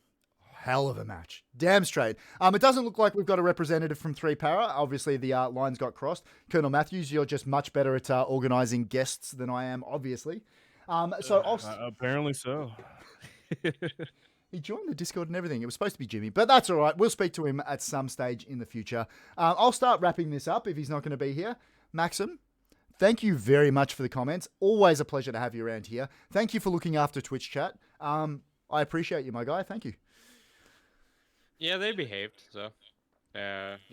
Hell of a match. Damn straight. It doesn't look like we've got a representative from 3 Para. Obviously, the lines got crossed. Colonel Matthews, you're just much better at organising guests than I am, obviously. So I'll... Apparently so. He joined the Discord and everything. It was supposed to be Jimmy, but that's all right. We'll speak to him at some stage in the future. I'll start wrapping this up if he's not going to be here. Maxim, thank you very much for the comments. Always a pleasure to have you around here. Thank you for looking after Twitch chat. I appreciate you, my guy. Thank you. Yeah, they behaved, so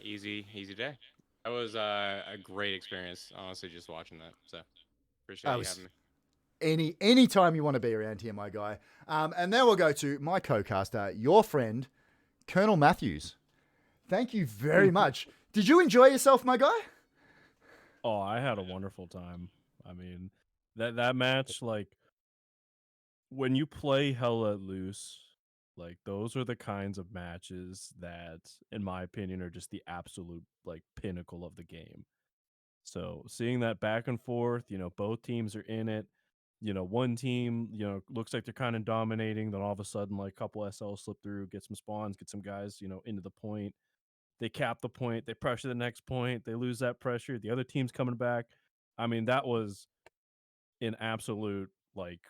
easy day. That was a great experience, honestly, just watching that. So appreciate you having me. Any time you want to be around here, my guy. And then we'll go to my co-caster, your friend, Colonel Matthews. Thank you very much. Did you enjoy yourself, my guy? Oh, I had a wonderful time. I mean, that match, like, when you play Hell Let Loose, like, those are the kinds of matches that, in my opinion, are just the absolute, like, pinnacle of the game. So seeing that back and forth, both teams are in it. One team, looks like they're kind of dominating. Then all of a sudden, like, a couple SLs slip through, get some spawns, get some guys, into the point. They cap the point. They pressure the next point. They lose that pressure. The other team's coming back. I mean, that was an absolute, like,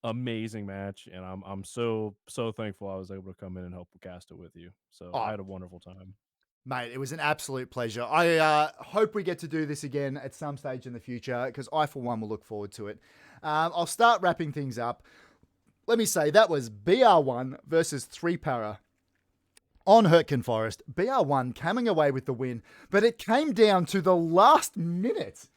amazing match, and I'm so thankful I was able to come in and help cast it with you. So I had a wonderful time. Mate, it was an absolute pleasure. I hope we get to do this again at some stage in the future, because I, for one, will look forward to it. I'll start wrapping things up. Let me say, that was BR1 versus 3 Para on Hurtgen Forest. BR1 coming away with the win, but it came down to the last minute.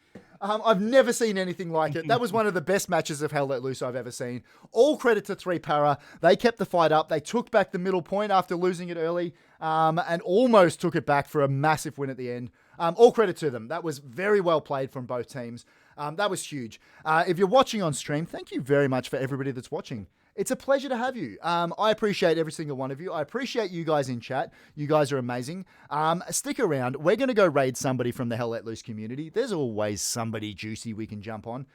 I've never seen anything like it. That was one of the best matches of Hell Let Loose I've ever seen. All credit to 3 Para. They kept the fight up. They took back the middle point after losing it early, and almost took it back for a massive win at the end. All credit to them. That was very well played from both teams. That was huge. If you're watching on stream, thank you very much for everybody that's watching. It's a pleasure to have you. I appreciate every single one of you. I appreciate you guys in chat. You guys are amazing. Stick around. We're going to go raid somebody from the Hell Let Loose community. There's always somebody juicy we can jump on.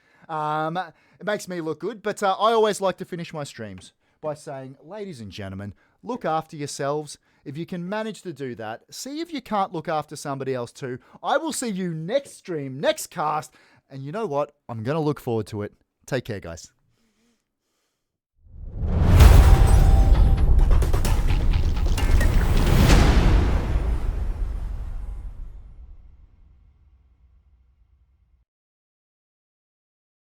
It makes me look good, but I always like to finish my streams by saying, ladies and gentlemen, look after yourselves. If you can manage to do that, see if you can't look after somebody else too. I will see you next stream, next cast, and you know what? I'm going to look forward to it. Take care, guys.